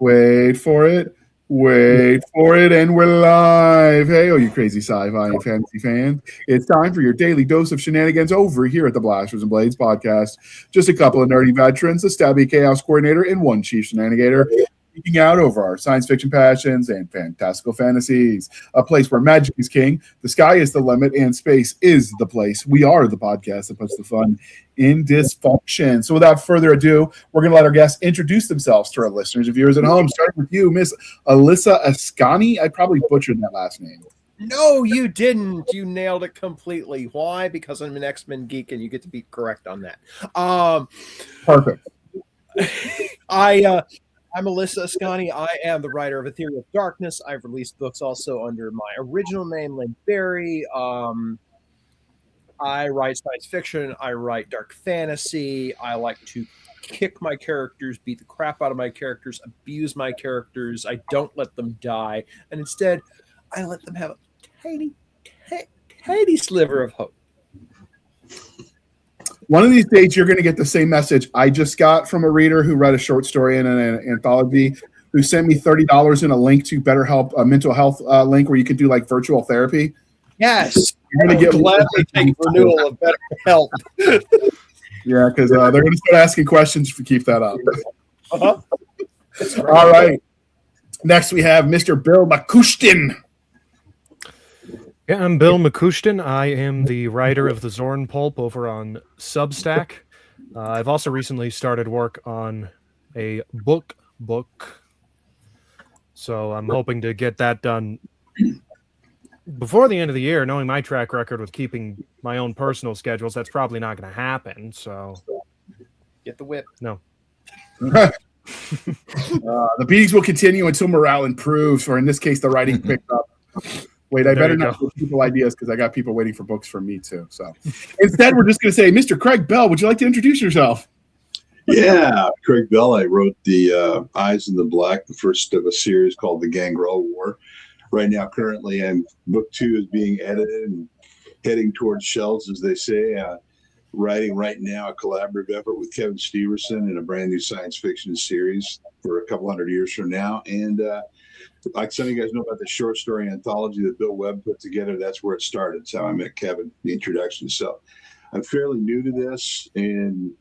Wait for it. Wait for it, and we're live. Hey, you crazy sci-fi and fantasy fans. It's time for your daily dose of shenanigans over here at the Blasters and Blades podcast. Just a couple of nerdy veterans, a Stabby chaos coordinator, and one chief shenanigator, speaking out over our science fiction passions and fantastical fantasies. A place where magic is king, the sky is the limit, and space is the place. We are the podcast that puts the fun in dysfunction. So without further ado, we're going to let our guests introduce themselves to our listeners and viewers at home, starting with you, Miss Alyssa Ascani. I probably butchered that last name. No, you didn't. You nailed it completely. Why? Because I'm an X-Men geek and you get to be correct on that. Perfect. I'm Alyssa Ascani. I am the writer of Ethereal Darkness. I've released books also under my original name, Lynn Berry. I write science fiction. I write dark fantasy. I like to kick my characters, beat the crap out of my characters, abuse my characters. I don't let them die. And instead, I let them have a tiny sliver of hope. One of these days, you're going to get the same message I just got from a reader who read a short story in an anthology, who sent me $30 in a link to BetterHelp, a mental health link where you can do like virtual therapy. Yes, you're going to get gladly take renewal of BetterHelp. Yeah, because they're going to start asking questions if you keep that up. Uh-huh. All right. Next, we have Mr. Bill McCushton. Yeah, I'm Bill McCushton. I am the writer of the Zorn Pulp over on Substack. I've also recently started work on a book. So I'm hoping to get that done before the end of the year. Knowing my track record with keeping my own personal schedules, that's probably not going to happen. So Get the whip. No. The beatings will continue until morale improves, or in this case, the writing picked up. Wait, I better not give people ideas because I got people waiting for books from me too. So instead, we're just going to say, Mr. Craig Bell, would you like to introduce yourself? Yeah, Craig Bell. I wrote the Eyes in the Black, the first of a series called The Gangrel War. Right now, currently, book 2 is being edited and heading towards shelves, as they say. Writing right now a collaborative effort with Kevin Steverson in a brand new science fiction series for a couple hundred years from now. And like some of you guys know about the short story anthology that Bill Webb put together, that's where it started. It's how I met Kevin, the introduction. So I'm fairly new to this, and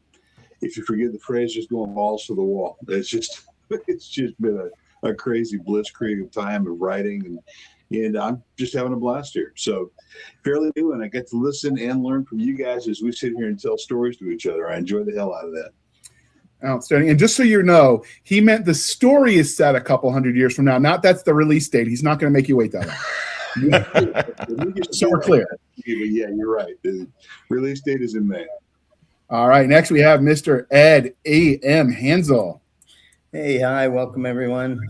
if you forgive the phrase, just going balls to the wall. It's just been a crazy blitzkrieg of time of writing, and I'm just having a blast here. So fairly new, and I get to listen and learn from you guys as we sit here and tell stories to each other. I enjoy the hell out of that. Outstanding. And just so you know, he meant the story is set a couple hundred years from now. Not that's the release date. He's not going to make you wait that long. So we're clear. Yeah, you're right. The release date is in May. All right. Next, we have Mr. Ed A.M. Hansel. Hey, hi. Welcome, everyone.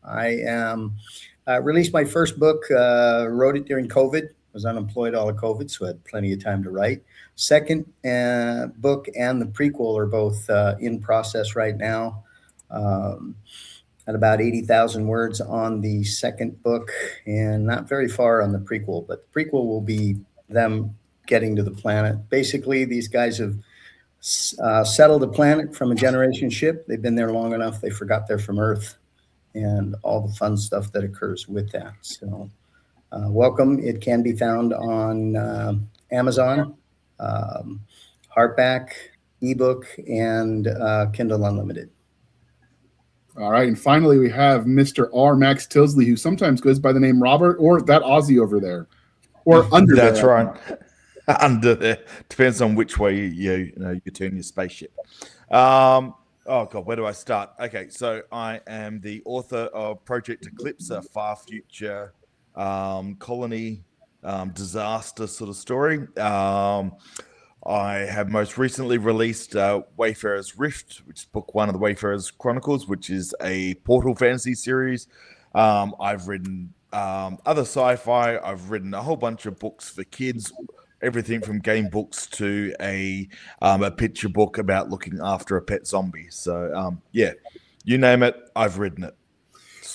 I released my first book, wrote it during COVID. Was unemployed all of COVID, so I had plenty of time to write. Second book and the prequel are both in process right now. At about 80,000 words on the second book and not very far on the prequel, but the prequel will be them getting to the planet. Basically, these guys have settled the planet from a generation ship. They've been there long enough. They forgot they're from Earth and all the fun stuff that occurs with that. So welcome. It can be found on Amazon, hardback, ebook, and Kindle Unlimited. All right. And finally, we have Mr. R. Max Tilsley, who sometimes goes by the name Robert or that Aussie over there. Or under That's there. right. Under there. Depends on which way you turn your spaceship. Oh, God, where do I start? Okay, so I am the author of Project Eclipse, a far future colony disaster sort of story. I have most recently released Wayfarer's Rift, which is book 1 of the Wayfarer's Chronicles, which is a portal fantasy series. I've written other sci-fi. I've written a whole bunch of books for kids, everything from game books to a picture book about looking after a pet zombie. So, yeah, you name it, I've written it.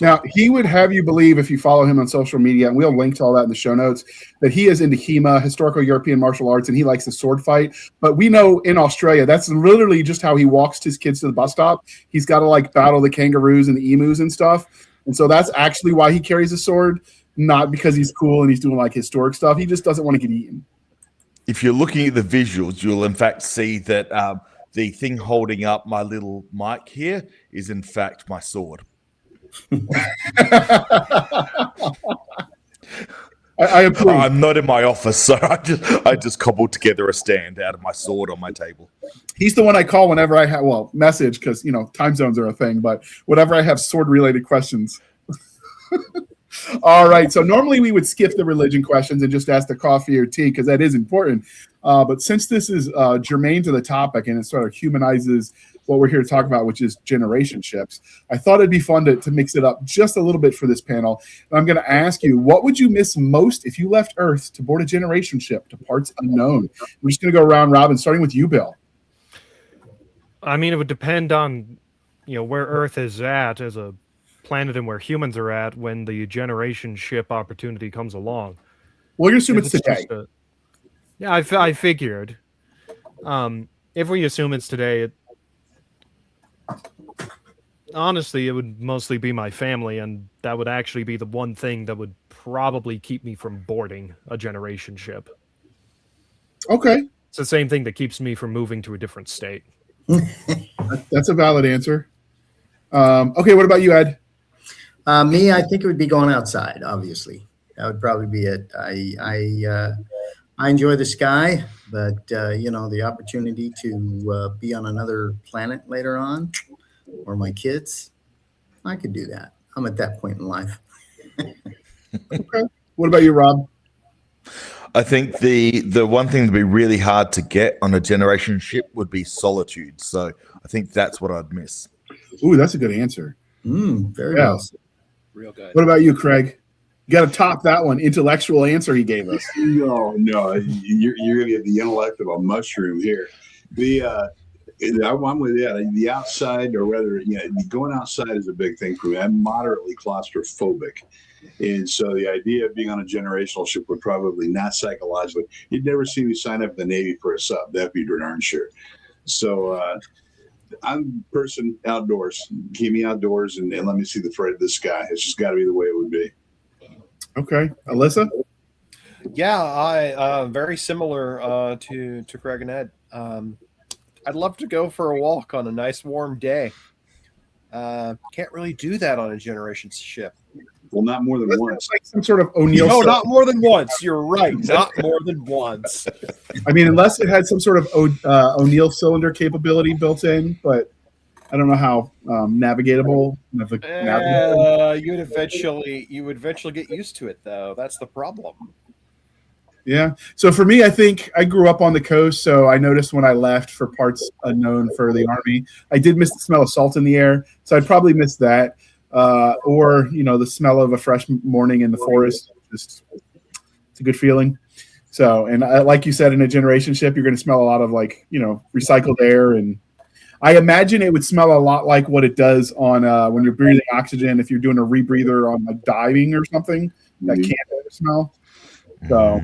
Now, he would have you believe, if you follow him on social media, and we'll link to all that in the show notes, that he is into HEMA, historical European martial arts, and he likes the sword fight. But we know in Australia, that's literally just how he walks his kids to the bus stop. He's got to like battle the kangaroos and the emus and stuff. And so that's actually why he carries a sword, not because he's cool and he's doing like historic stuff. He just doesn't want to get eaten. If you're looking at the visuals, you'll in fact see that the thing holding up my little mic here is in fact my sword. I approve. I'm not in my office, so I just cobbled together a stand out of my sword on my table. He's the one I call whenever I have, message, because, time zones are a thing, but whenever I have sword-related questions. All right, so normally we would skip the religion questions and just ask the coffee or tea, because that is important. But since this is germane to the topic and it sort of humanizes what we're here to talk about, which is generation ships, I thought it'd be fun to mix it up just a little bit for this panel. And I'm going to ask you, what would you miss most if you left Earth to board a generation ship to parts unknown? We're just going to go round robin, starting with you, Bill. I mean, it would depend on, where Earth is at as a planet and where humans are at when the generation ship opportunity comes along. We're going to assume it's today. Yeah, I figured. If we assume it's today, honestly, it would mostly be my family, and that would actually be the one thing that would probably keep me from boarding a generation ship. Okay. It's the same thing that keeps me from moving to a different state. That's a valid answer. Okay, what about you, Ed? Me, I think it would be going outside, obviously. That would probably be it. I enjoy the sky, but, the opportunity to be on another planet later on, or my kids, I could do that. I'm at that point in life. Okay. What about you, Rob? I think the one thing that'd be really hard to get on a generation ship would be solitude. So I think that's what I'd miss. Ooh, that's a good answer. Very well. Real good. What about you, Craig? You got to top that one. Intellectual answer he gave us. No, you're going to get the intellect of a mushroom here. I'm with you. The outside, or rather, going outside is a big thing for me. I'm moderately claustrophobic. And so the idea of being on a generational ship would probably not psychologically. You'd never see me sign up in the Navy for a sub. That'd be darn sure. So I'm a person outdoors. Keep me outdoors and let me see the sky. It's just got to be the way it would be. Okay. Alyssa? Yeah, I very similar to Craig and Ed. I'd love to go for a walk on a nice warm day. Can't really do that on a generation ship. Well, not more than once. Like some sort of O'Neill. No, not more than once. You're right. Not more than once. I mean, unless it had some sort of O'Neill cylinder capability built in, but I don't know how navigatable. You would eventually get used to it, though. That's the problem. Yeah. So for me, I think I grew up on the coast, so I noticed when I left for parts unknown for the Army, I did miss the smell of salt in the air. So I'd probably miss that. Or, the smell of a fresh morning in the forest. It's a good feeling. So, and like you said, in a generation ship, you're going to smell a lot of recycled air. And I imagine it would smell a lot like what it does on when you're breathing oxygen, if you're doing a rebreather on diving or something, that can't smell. So,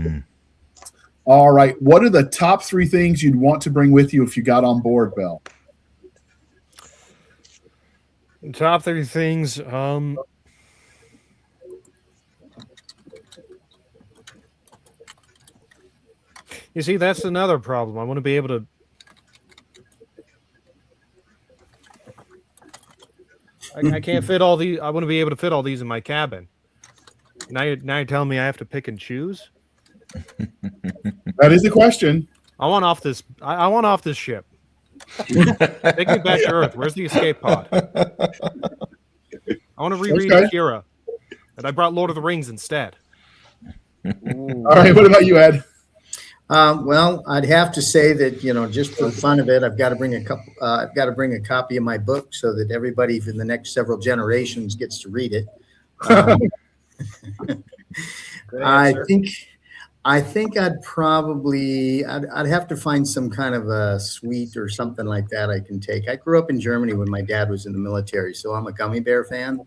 all right. What are the top 3 things you'd want to bring with you if you got on board, Bill? Top 3 things. You see, that's another problem. I want to be able to. I can't fit all these. I want to be able to fit all these in my cabin. Now you're telling me I have to pick and choose? That is the question. I want off this. I want off this ship. Take me back to Earth. Where's the escape pod? I want to reread Akira, and I brought Lord of the Rings instead. All right, what about you, Ed? Well, I'd have to say that just for the fun of it, I've got to bring a copy of my book so that everybody for the next several generations gets to read it. I think I'd have to find some kind of a sweet or something like that I can take. I grew up in Germany when my dad was in the military, so I'm a gummy bear fan.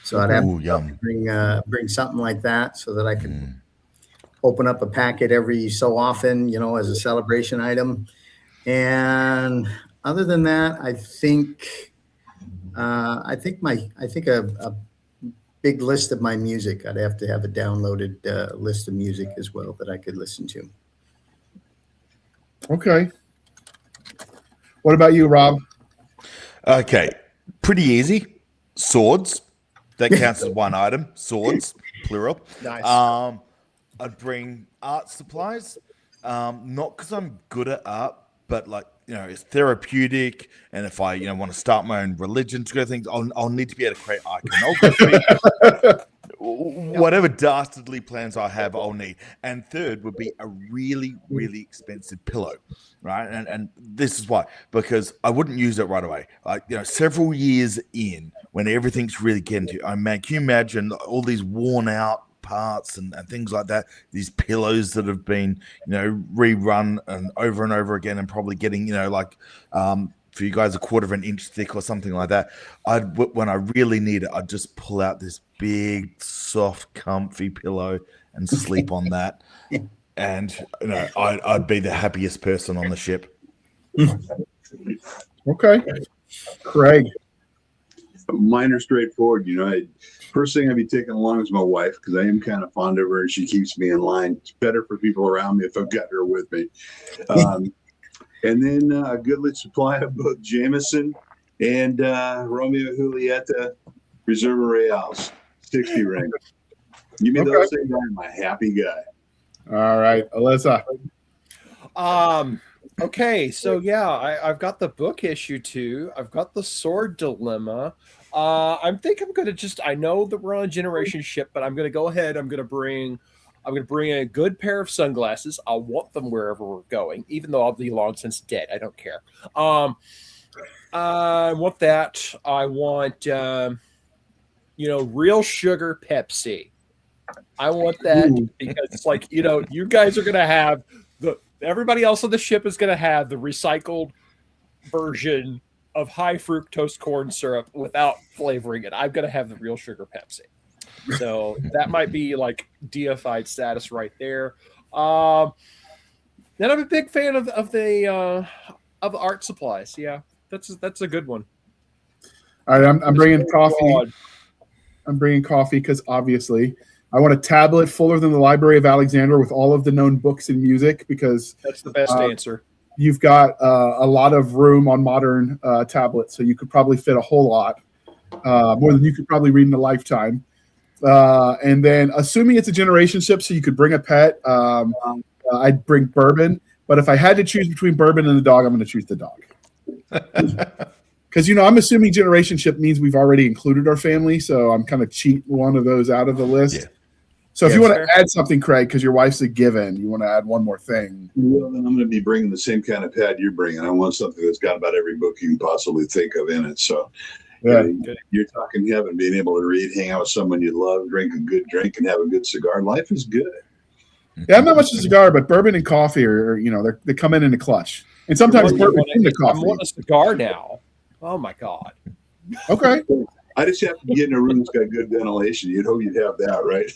So I'd have Ooh, to yum. bring something like that so that I could open up a packet every so often, as a celebration item. And other than that, I think a big list of my music. I'd have to have a downloaded list of music as well that I could listen to. Okay. What about you, Rob? Okay, pretty easy. Swords. That counts as one item. Swords, plural. Nice. I'd bring art supplies. Not because I'm good at art, but it's therapeutic. And if I, want to start my own religion to go things, I'll need to be able to create iconography. Whatever dastardly plans I have, I'll need. And third would be a really, really expensive pillow, right? And this is why, because I wouldn't use it right away. Several years in, when everything's really getting to, can you imagine all these worn out parts and things like that? These pillows that have been, rerun and over again, and probably getting, for you guys, 1/4 of an inch thick or something like that. When I really need it, I'd just pull out this big, soft, comfy pillow and sleep on that. And I'd be the happiest person on the ship. Okay. Craig. Mine are straightforward. First thing I'd be taking along is my wife, because I am kind of fond of her and she keeps me in line. It's better for people around me if I've got her with me. And then a goodly supply of both Jameson and Romeo and Julieta Reserva Reals 60 ring. Give me those things, I'm a happy guy. All right, Alyssa. Okay, so yeah, I've got the book issue 2. I've got the sword dilemma. I know that we're on a generation ship, but I'm gonna go ahead. I'm gonna bring a good pair of sunglasses. I'll want them wherever we're going, even though I'll be long since dead. I don't care. I want that. I want real sugar Pepsi. I want that because it's like, you guys are gonna have everybody else on the ship is gonna have the recycled version of high fructose corn syrup without flavoring it. I'm gonna have the real sugar Pepsi. So that might be like deified status right there. Then I'm a big fan of the art supplies. Yeah, that's a good one. All right, I'm bringing coffee. Broad. I'm bringing coffee because obviously I want a tablet fuller than the Library of Alexandria with all of the known books and music, because that's the best answer. You've got a lot of room on modern tablets, so you could probably fit a whole lot, more than you could probably read in a lifetime. And then, assuming it's a generation ship, so you could bring a pet, I'd bring bourbon. But if I had to choose between bourbon and the dog, I'm going to choose the dog. Because, I'm assuming generation ship means we've already included our family, so I'm kind of cheating one of those out of the list. Yeah. So if you want to add something, Craig, because your wife's a given, you want to add one more thing. Well, then I'm going to be bringing the same kind of pad you're bringing. I want something that's got about every book you can possibly think of in it. So you're talking heaven, being able to read, hang out with someone you love, drink a good drink, and have a good cigar. Life is good. Yeah, I'm not much of a cigar, but bourbon and coffee are, they come in a clutch. And sometimes bourbon in the coffee. I want a cigar now. Oh, my God. Okay. I just have to get in a room that's got good ventilation. You'd hope you'd have that, right?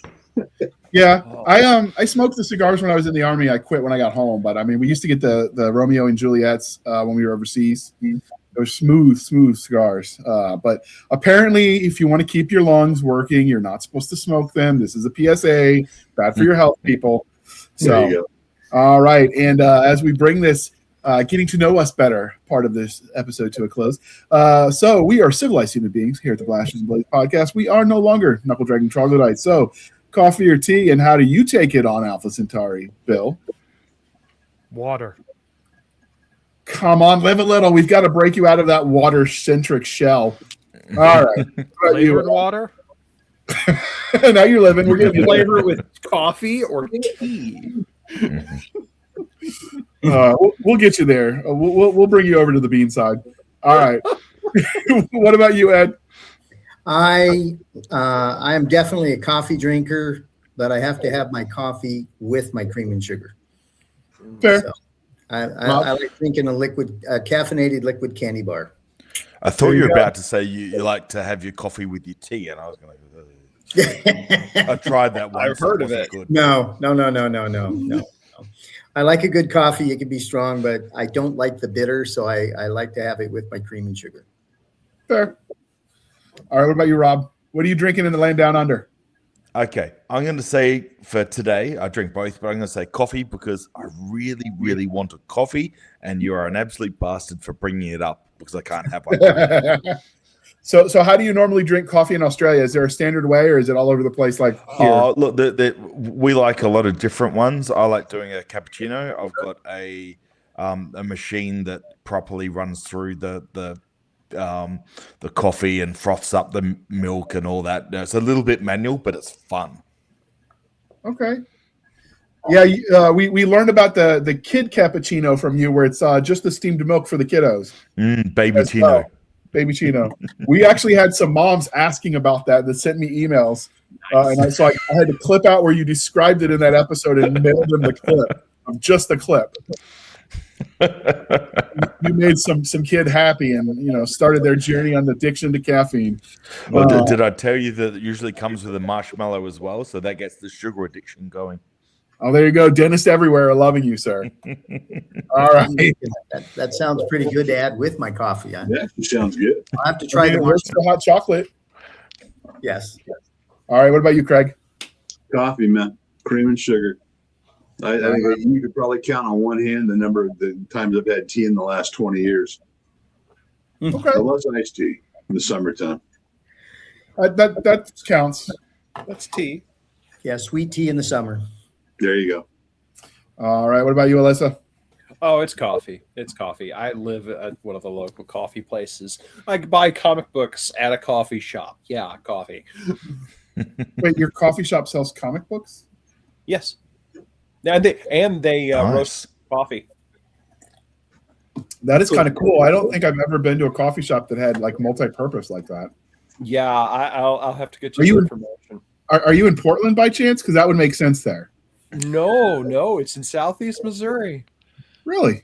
Yeah, I smoked the cigars when I was in the Army. I quit when I got home, but I mean, we used to get the Romeo and Juliet's when we were overseas. They're smooth cigars. But apparently, if you want to keep your lungs working, you're not supposed to smoke them. This is a PSA. Bad for your health, people. So, there you go. All right, and as we bring this getting to know us better part of this episode to a close. So we are civilized human beings here at the Blasters and Blades podcast. We are no longer knuckle dragging troglodytes. So coffee or tea, and how do you take it on Alpha Centauri, Bill? Water. Come on, live a little. We've got to break you out of that water-centric shell. All right. Flavored water? Now you're living. We're going to flavor it with coffee or tea. We'll get you there. We'll bring you over to the bean side. All right. What about you, Ed? I am definitely a coffee drinker, but I have to have my coffee with my cream and sugar. Fair. So I like drinking a caffeinated liquid candy bar. I thought There you you were go. about to say you like to have your coffee with your tea, and I was going to. I tried that once. I've heard of wasn't it. Good. No. I like a good coffee. It can be strong, but I don't like the bitter, so I like to have it with my cream and sugar. Fair. All right. What about you, Rob? What are you drinking in the land down under? Okay, I'm going to say for today, I drink both, but I'm going to say coffee because I really, really want a coffee, and you are an absolute bastard for bringing it up because I can't have one. So how do you normally drink coffee in Australia? Is there a standard way, or is it all over the place like here? Look, we like a lot of different ones. I like doing a cappuccino. I've got a machine that properly runs through the coffee and froths up the milk and all that. It's a little bit manual, but it's fun. Okay. Yeah, we learned about the kid cappuccino from you, where it's just the steamed milk for the kiddos. Baby As Chino. well. Baby Chino. We actually had some moms asking about that sent me emails, and I had to clip out where you described it in that episode and mailed them the clip of just the clip. You made some kid happy, and started their journey on the addiction to caffeine. Well, did I tell you that it usually comes with a marshmallow as well, so that gets the sugar addiction going? Oh, there you go. Dentists everywhere are loving you, sir. All right. That sounds pretty good to add with my coffee. Yeah, it sounds good. I'll have to try the Where's the hot chocolate? Yes. All right. What about you, Craig? Coffee, man. Cream and sugar. I think you could probably count on one hand the number of the times I've had tea in the last 20 years. Okay. I love iced tea in the summertime. That counts. That's tea. Yeah, sweet tea in the summer. There you go. All right. What about you, Alyssa? Oh, it's coffee. It's coffee. I live at one of the local coffee places. I buy comic books at a coffee shop. Yeah, coffee. Wait, your coffee shop sells comic books? Yes. And they Nice. roast coffee. That is kind of cool. I don't think I've ever been to a coffee shop that had like multi-purpose like that. Yeah, I'll have to get you Are you some in- information. Are you in Portland by chance? Because that would make sense there. No, it's in Southeast Missouri. Really?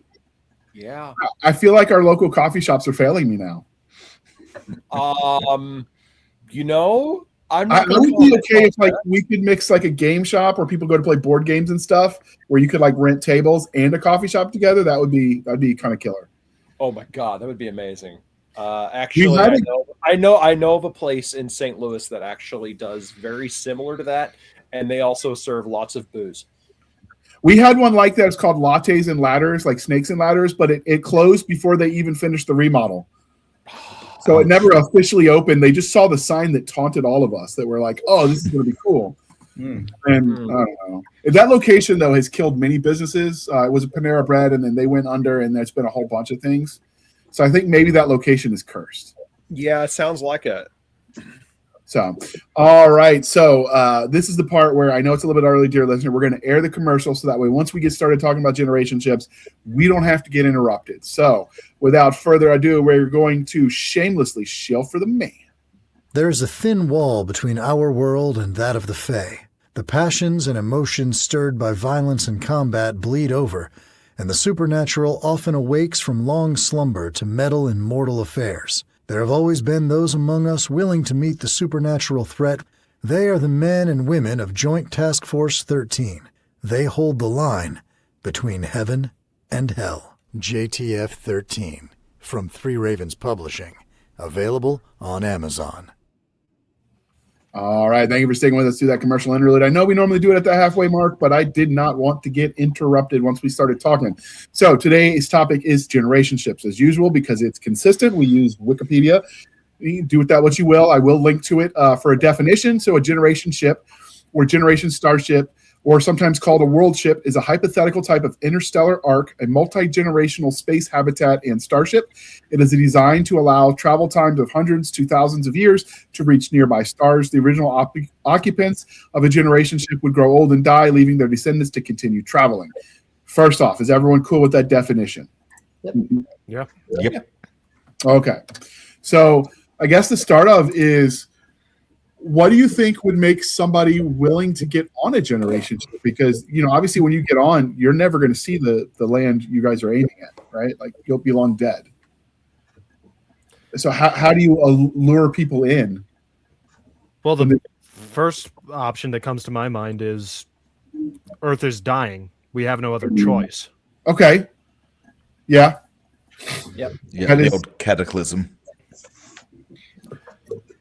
Yeah. I feel like our local coffee shops are failing me now. I'm I not gonna would call be it okay if like we could mix like a game shop where people go to play board games and stuff, where you could like rent tables and a coffee shop together. That'd be kind of killer. Oh my god, that would be amazing. Actually, had I know of a place in St. Louis that actually does very similar to that, and they also serve lots of booze. We had one like that. It's called Lattes and Ladders, like Snakes and Ladders, but it closed before they even finished the remodel. So it never officially opened. They just saw the sign that taunted all of us that were like, oh, this is going to be cool. And I don't know. That location, though, has killed many businesses. It was a Panera Bread, and then they went under, and there's been a whole bunch of things. So I think maybe that location is cursed. Yeah, it sounds like it. So, all right. So this is the part where I know it's a little bit early, dear listener. We're going to air the commercial so that way once we get started talking about generation ships, we don't have to get interrupted. So without further ado, we're going to shamelessly shill for the man. There is a thin wall between our world and that of the Fae. The passions and emotions stirred by violence and combat bleed over, and the supernatural often awakes from long slumber to meddle in mortal affairs. There have always been those among us willing to meet the supernatural threat. They are the men and women of Joint Task Force 13. They hold the line between heaven and hell. JTF 13 from Three Ravens Publishing. Available on Amazon. All right. Thank you for sticking with us through that commercial interlude. I know we normally do it at the halfway mark, but I did not want to get interrupted once we started talking. So today's topic is generation ships. As usual, because it's consistent, we use Wikipedia. You can do with that what you will. I will link to it for a definition. So a generation ship or generation starship, or sometimes called a world ship, is a hypothetical type of interstellar arc, a multi-generational space habitat and starship. It is designed to allow travel times of hundreds to thousands of years to reach nearby stars. The original occupants of a generation ship would grow old and die, leaving their descendants to continue traveling. First off, is everyone cool with that definition? Yeah. Yep. Okay. So I guess the start of is, what do you think would make somebody willing to get on a generation ship? Because, obviously when you get on, you're never going to see the land you guys are aiming at, right? Like you'll be long dead. So how do you lure people in? Well, the first option that comes to my mind is Earth is dying. We have no other choice. Okay. Yeah. Yep. Yeah, That the is- old cataclysm.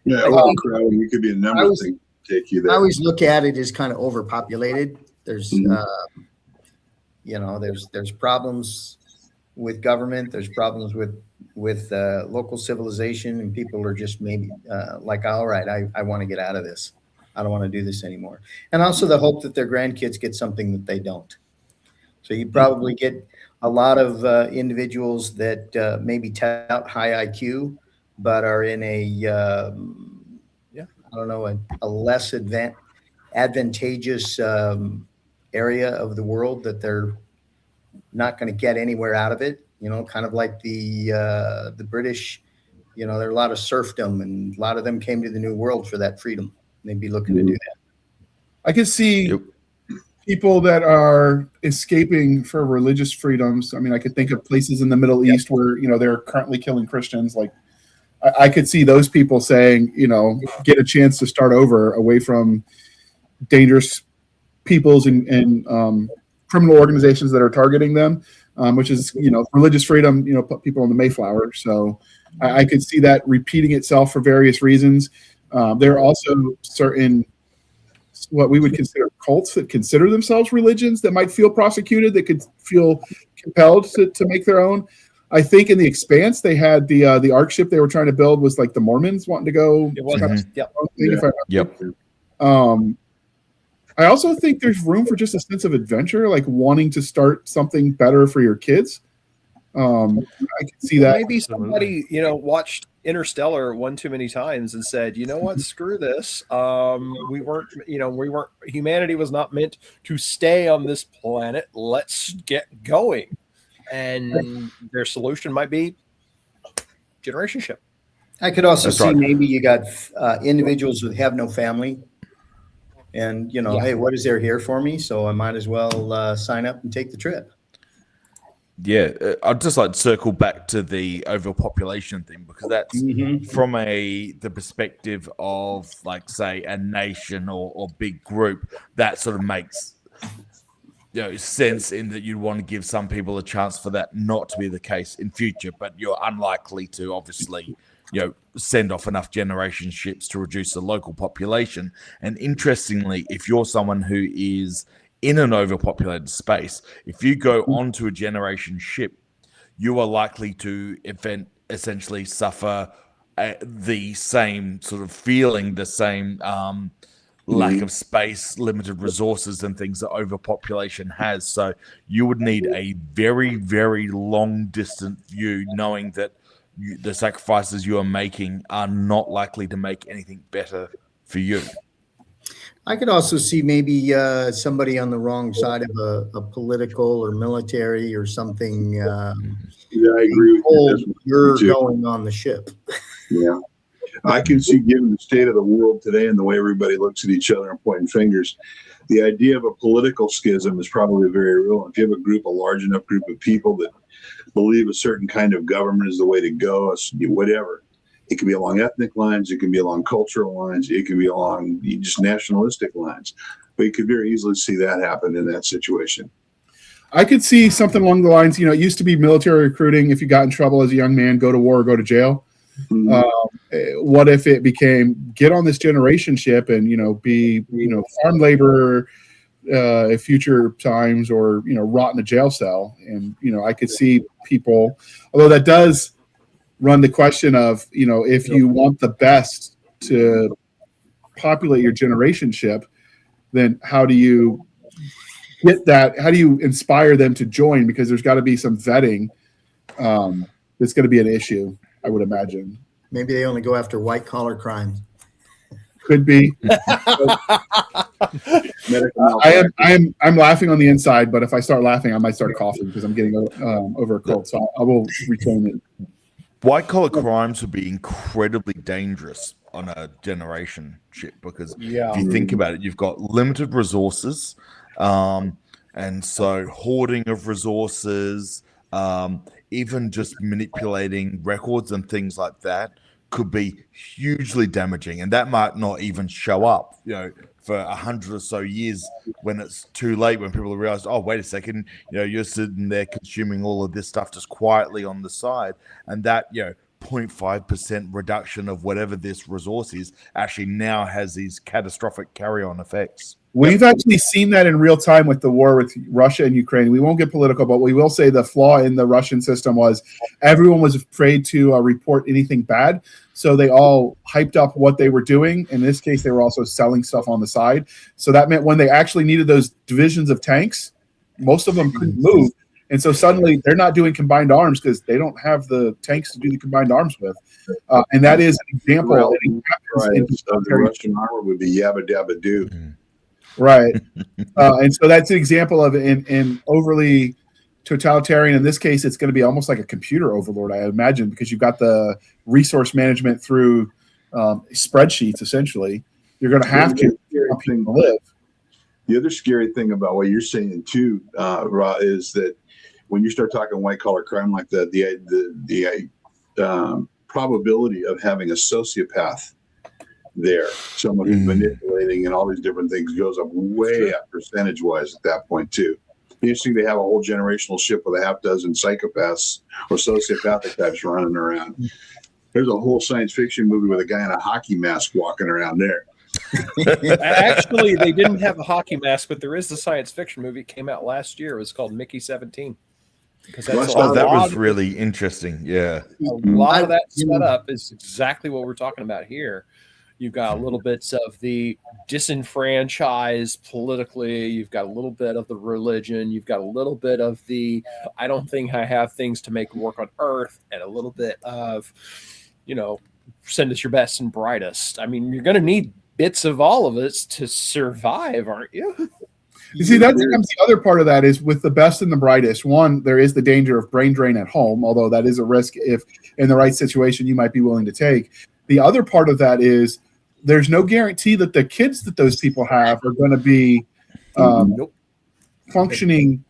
Yeah, overcrowding. It could be a number of things to take you there. I always look at it as kind of overpopulated. There's, Mhm. there's problems with government. There's problems with local civilization, and people are just maybe like, all right, I want to get out of this. I don't want to do this anymore. And also the hope that their grandkids get something that they don't. So you probably get a lot of individuals that maybe tout high IQ, but are in a I don't know, a less advantageous area of the world that they're not going to get anywhere out of it. You know, kind of like the British. You know, there are a lot of serfdom, and a lot of them came to the New World for that freedom. They'd be looking to do that. I can see people that are escaping for religious freedoms. I mean, I could think of places in the Middle East where, you know, they're currently killing Christians. Like, I could see those people saying, you know, get a chance to start over away from dangerous peoples and criminal organizations that are targeting them, which is, you know, religious freedom, you know, put people on the Mayflower. So I could see that repeating itself for various reasons. There are also certain what we would consider cults that consider themselves religions that might feel prosecuted, that could feel compelled to make their own. I think in The Expanse, they had the ark ship they were trying to build was like the Mormons wanting to go. It was. Yep. I also think there's room for just a sense of adventure, like wanting to start something better for your kids. I can see that. Maybe somebody, you know, watched Interstellar one too many times and said, you know what, screw this. Humanity was not meant to stay on this planet. Let's get going. And their solution might be generation ship. I could also That's see right. maybe you got individuals who have no family, and you know, Yeah. hey, what is there here for me? So I might as well sign up and take the trip. Yeah, I'd just like to circle back to the overpopulation thing, because that's from the perspective of, like, say, a nation or big group. That sort of makes, you know, sense in that you'd want to give some people a chance for that not to be the case in future, but you're unlikely to obviously, you know, send off enough generation ships to reduce the local population. And interestingly, if you're someone who is in an overpopulated space, if you go onto a generation ship, you are likely to essentially suffer the same sort of feeling, the same lack of space, limited resources, and things that overpopulation has. So you would need a very, very long distant view, knowing that the sacrifices you are making are not likely to make anything better for you. I could also see maybe somebody on the wrong side of a political or military or something. Yeah, I agree with you. You're too. going on the ship. Yeah. I can see, given the state of the world today and the way everybody looks at each other and pointing fingers, the idea of a political schism is probably very real. If you have a large enough group of people that believe a certain kind of government is the way to go, whatever. It can be along ethnic lines. It can be along cultural lines. It can be along just nationalistic lines. But you could very easily see that happen in that situation. I could see something along the lines, you know, it used to be military recruiting. If you got in trouble as a young man, go to war or go to jail. What if it became get on this generation ship and, you know, be, you know, farm laborer at future times, or, you know, rot in a jail cell. And, you know, I could see people, although that does run the question of, you know, if you want the best to populate your generation ship, then how do you get that? How do you inspire them to join? Because there's got to be some vetting that's going to be an issue, I would imagine. Maybe they only go after white collar crimes. Could be. I'm laughing on the inside, but if I start laughing, I might start coughing because I'm getting over a cold. So I will retain it. White collar crimes would be incredibly dangerous on a generation ship, because if you think about it, you've got limited resources, and so hoarding of resources even just manipulating records and things like that could be hugely damaging, and that might not even show up, for 100 or so years when it's too late, when people realize, oh, wait a second, you're sitting there consuming all of this stuff just quietly on the side, and that 0.5% reduction of whatever this resource is actually now has these catastrophic carry-on effects. We've actually seen that in real time with the war with Russia and Ukraine. We won't get political, but we will say the flaw in the Russian system was everyone was afraid to report anything bad. So they all hyped up what they were doing. In this case, they were also selling stuff on the side. So that meant when they actually needed those divisions of tanks, most of them couldn't move. And so suddenly they're not doing combined arms because they don't have the tanks to do the combined arms with. And that is an example. Well, the Russian armor would be yabba dabba doo. Right. And so that's an example of in overly totalitarian. In this case, it's going to be almost like a computer overlord, I imagine, because you've got the resource management through spreadsheets, essentially. You're going to have to live. The other scary thing about what you're saying, too, Ra, is that when you start talking white-collar crime like that, the probability of having a sociopath there, someone who's manipulating and all these different things, goes up way up percentage-wise at that point, too. Interesting to have a whole generational ship with a half dozen psychopaths or sociopathic types running around. There's a whole science fiction movie with a guy in a hockey mask walking around there. Actually, they didn't have a hockey mask, but there is a science fiction movie. It came out last year. It was called Mickey 17. That was really interesting. Yeah. A lot of that setup is exactly what we're talking about here. You've got a little bits of the disenfranchised politically. You've got a little bit of the religion. You've got a little bit of the, I don't think I have things to make work on Earth, and a little bit of, send us your best and brightest. I mean, you're going to need bits of all of us to survive, aren't you? You see, that becomes the other part of that is with the best and the brightest. One, there is the danger of brain drain at home, although that is a risk if in the right situation you might be willing to take. The other part of that is there's no guarantee that the kids that those people have are going to be functioning,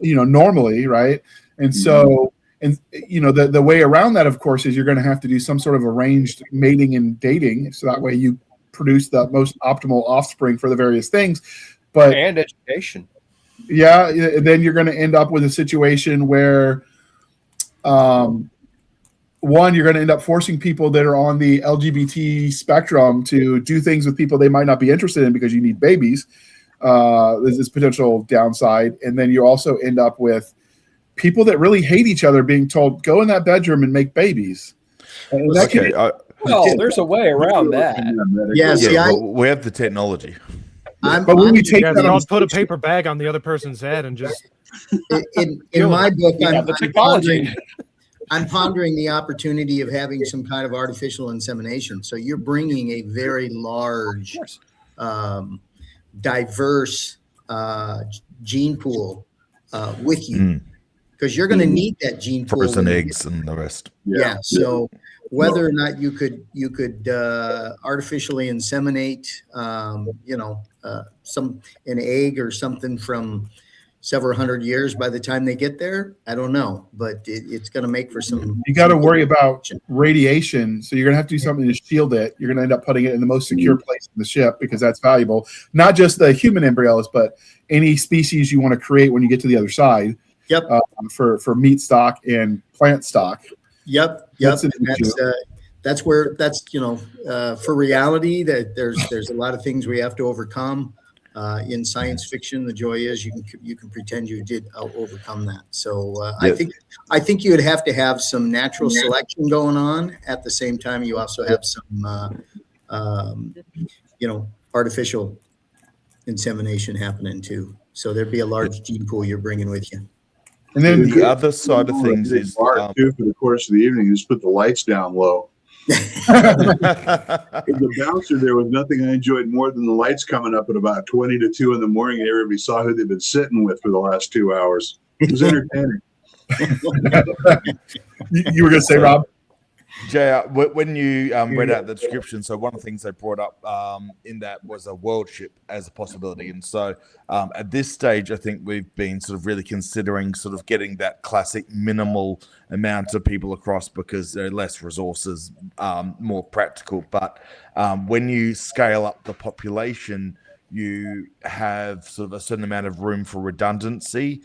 normally, right? And so, the way around that, of course, is you're going to have to do some sort of arranged mating and dating, so that way you produce the most optimal offspring for the various things. And education. Yeah, then you're going to end up with a situation where one, you're going to end up forcing people that are on the LGBT spectrum to do things with people they might not be interested in because you need babies. There's this potential downside. And then you also end up with people that really hate each other being told, go in that bedroom and make babies. And there's a way around that. We have the technology. But when we take that, don't put a paper bag on the other person's head and just. In my book, I'm pondering the opportunity of having some kind of artificial insemination. So you're bringing a very large, diverse gene pool with you, because you're going to need that gene pool. Frozen eggs and the rest. Yeah. So whether or not you could artificially inseminate, an egg or something from several hundred years by the time they get there, I don't know, but it's going to make for some. You got to worry about radiation, so you're going to have to do something to shield it. You're going to end up putting it in the most secure place in the ship because that's valuable. Not just the human embryos, but any species you want to create when you get to the other side. Yep. For meat stock and plant stock. Yep. That's for reality that there's a lot of things we have to overcome. In science fiction, the joy is you can pretend you did overcome that. So I think you would have to have some natural selection going on at the same time. You also have some artificial insemination happening too. So there'd be a large gene pool you're bringing with you. And then the other side of things is for the course of the evening, just put the lights down low. The bouncer there was nothing I enjoyed more than the lights coming up at about 20 to 2 in the morning, and everybody saw who they've been sitting with for the last 2 hours. It was entertaining. You were going to say, Rob? JR, when you read out the description, so one of the things they brought up in that was a world ship as a possibility. And so at this stage, I think we've been sort of really considering sort of getting that classic minimal amount of people across because there are less resources, more practical. But when you scale up the population, you have sort of a certain amount of room for redundancy,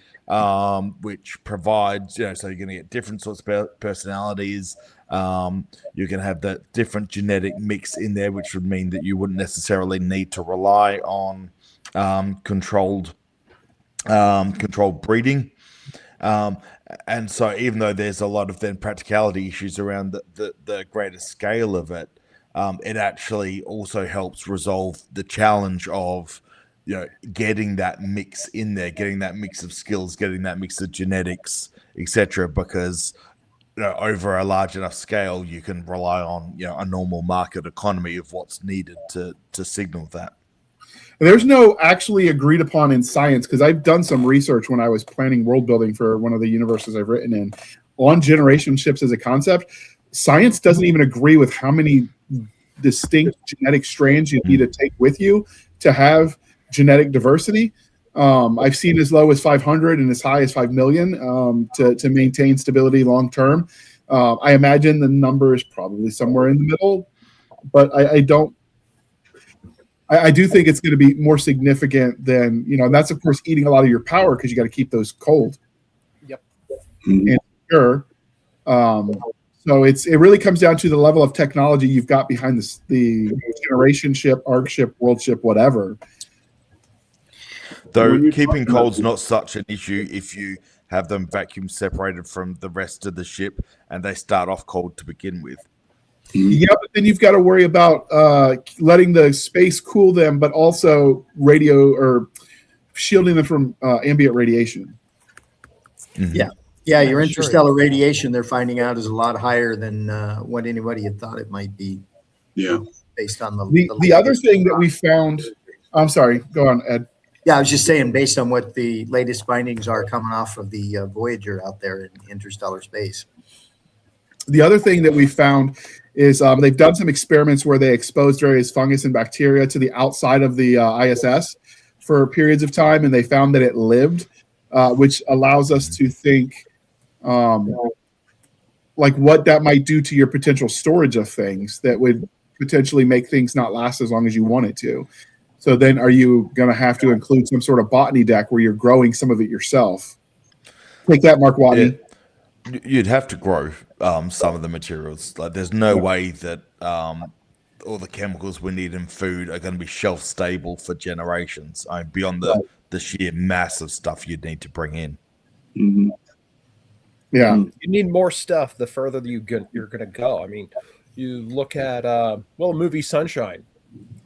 which provides, so you're going to get different sorts of personalities. You can have that different genetic mix in there, which would mean that you wouldn't necessarily need to rely on controlled breeding. And so even though there's a lot of then practicality issues around the greater scale of it, it actually also helps resolve the challenge of getting that mix in there, getting that mix of skills, getting that mix of genetics, etc. Because over a large enough scale, you can rely on a normal market economy of what's needed to signal that. There's no actually agreed upon in science, because I've done some research when I was planning world building for one of the universes I've written in on generation ships as a concept. Science doesn't even agree with how many distinct genetic strands you need to take with you to have genetic diversity. I've seen as low as 500 and as high as 5 million to maintain stability long term. I imagine the number is probably somewhere in the middle, but I do think it's going to be more significant than, and that's of course eating a lot of your power because you got to keep those cold. Yep. And pure. So it really comes down to the level of technology you've got behind the generation ship, arc ship, world ship, whatever. Though keeping cold's not such an issue if you have them vacuum separated from the rest of the ship and they start off cold to begin with. Yeah, but then you've got to worry about letting the space cool them, but also radio or shielding them from ambient radiation. Mm-hmm. Yeah, your interstellar radiation they're finding out is a lot higher than what anybody had thought it might be. Yeah, based on the other thing that we found. I'm sorry, go on, Ed. Yeah, I was just saying, based on what the latest findings are coming off of the Voyager out there in interstellar space. The other thing that we found is they've done some experiments where they exposed various fungus and bacteria to the outside of the ISS for periods of time, and they found that it lived, which allows us to think like what that might do to your potential storage of things that would potentially make things not last as long as you want it to. So then are you going to have to include some sort of botany deck where you're growing some of it yourself? Take that, Mark Watney. Yeah. You'd have to grow some of the materials. Like, there's no way that all the chemicals we need in food are going to be shelf stable for generations. Beyond the sheer mass of stuff you'd need to bring in. Mm-hmm. Yeah, you need more stuff the further you're going to go. I mean, you look at movie Sunshine.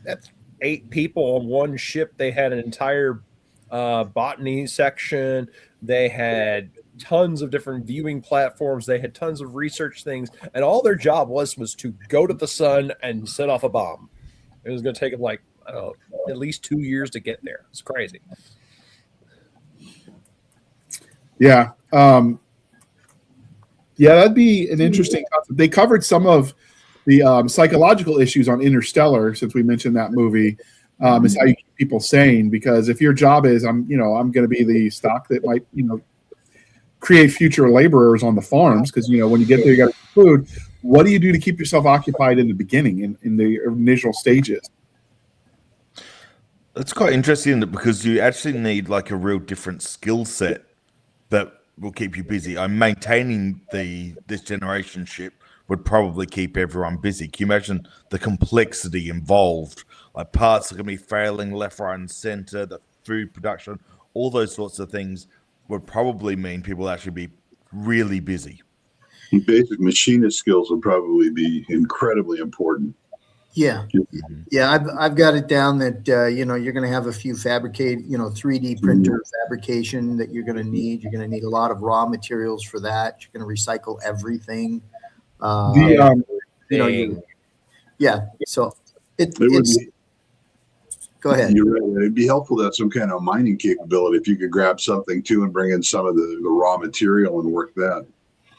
That's 8 people on one ship. They had an entire botany section. They had tons of different viewing platforms. They had tons of research things, and all their job was to go to the sun and set off a bomb. It was going to take them like at least 2 years to get there. It's crazy. Yeah. Yeah, that'd be an interesting concept. They covered some of the psychological issues on Interstellar, since we mentioned that movie, is how you keep people sane. Because if your job is, I'm going to be the stock that might, create future laborers on the farms, because, when you get there, you got food. What do you do to keep yourself occupied in the beginning, in the initial stages? It's quite interesting because you actually need like a real different skill set that will keep you busy. Maintaining this generation ship would probably keep everyone busy. Can you imagine the complexity involved? Like, parts are going to be failing left, right, and center, the food production, all those sorts of things would probably mean people actually be really busy. Basic machinist skills would probably be incredibly important. Yeah. I've got it down that you're going to have a few 3D printer fabrication that you're going to need. You're going to need a lot of raw materials for that. You're going to recycle everything. So it's. Go ahead. You're right. It'd be helpful to have some kind of mining capability if you could grab something too and bring in some of the raw material and work that.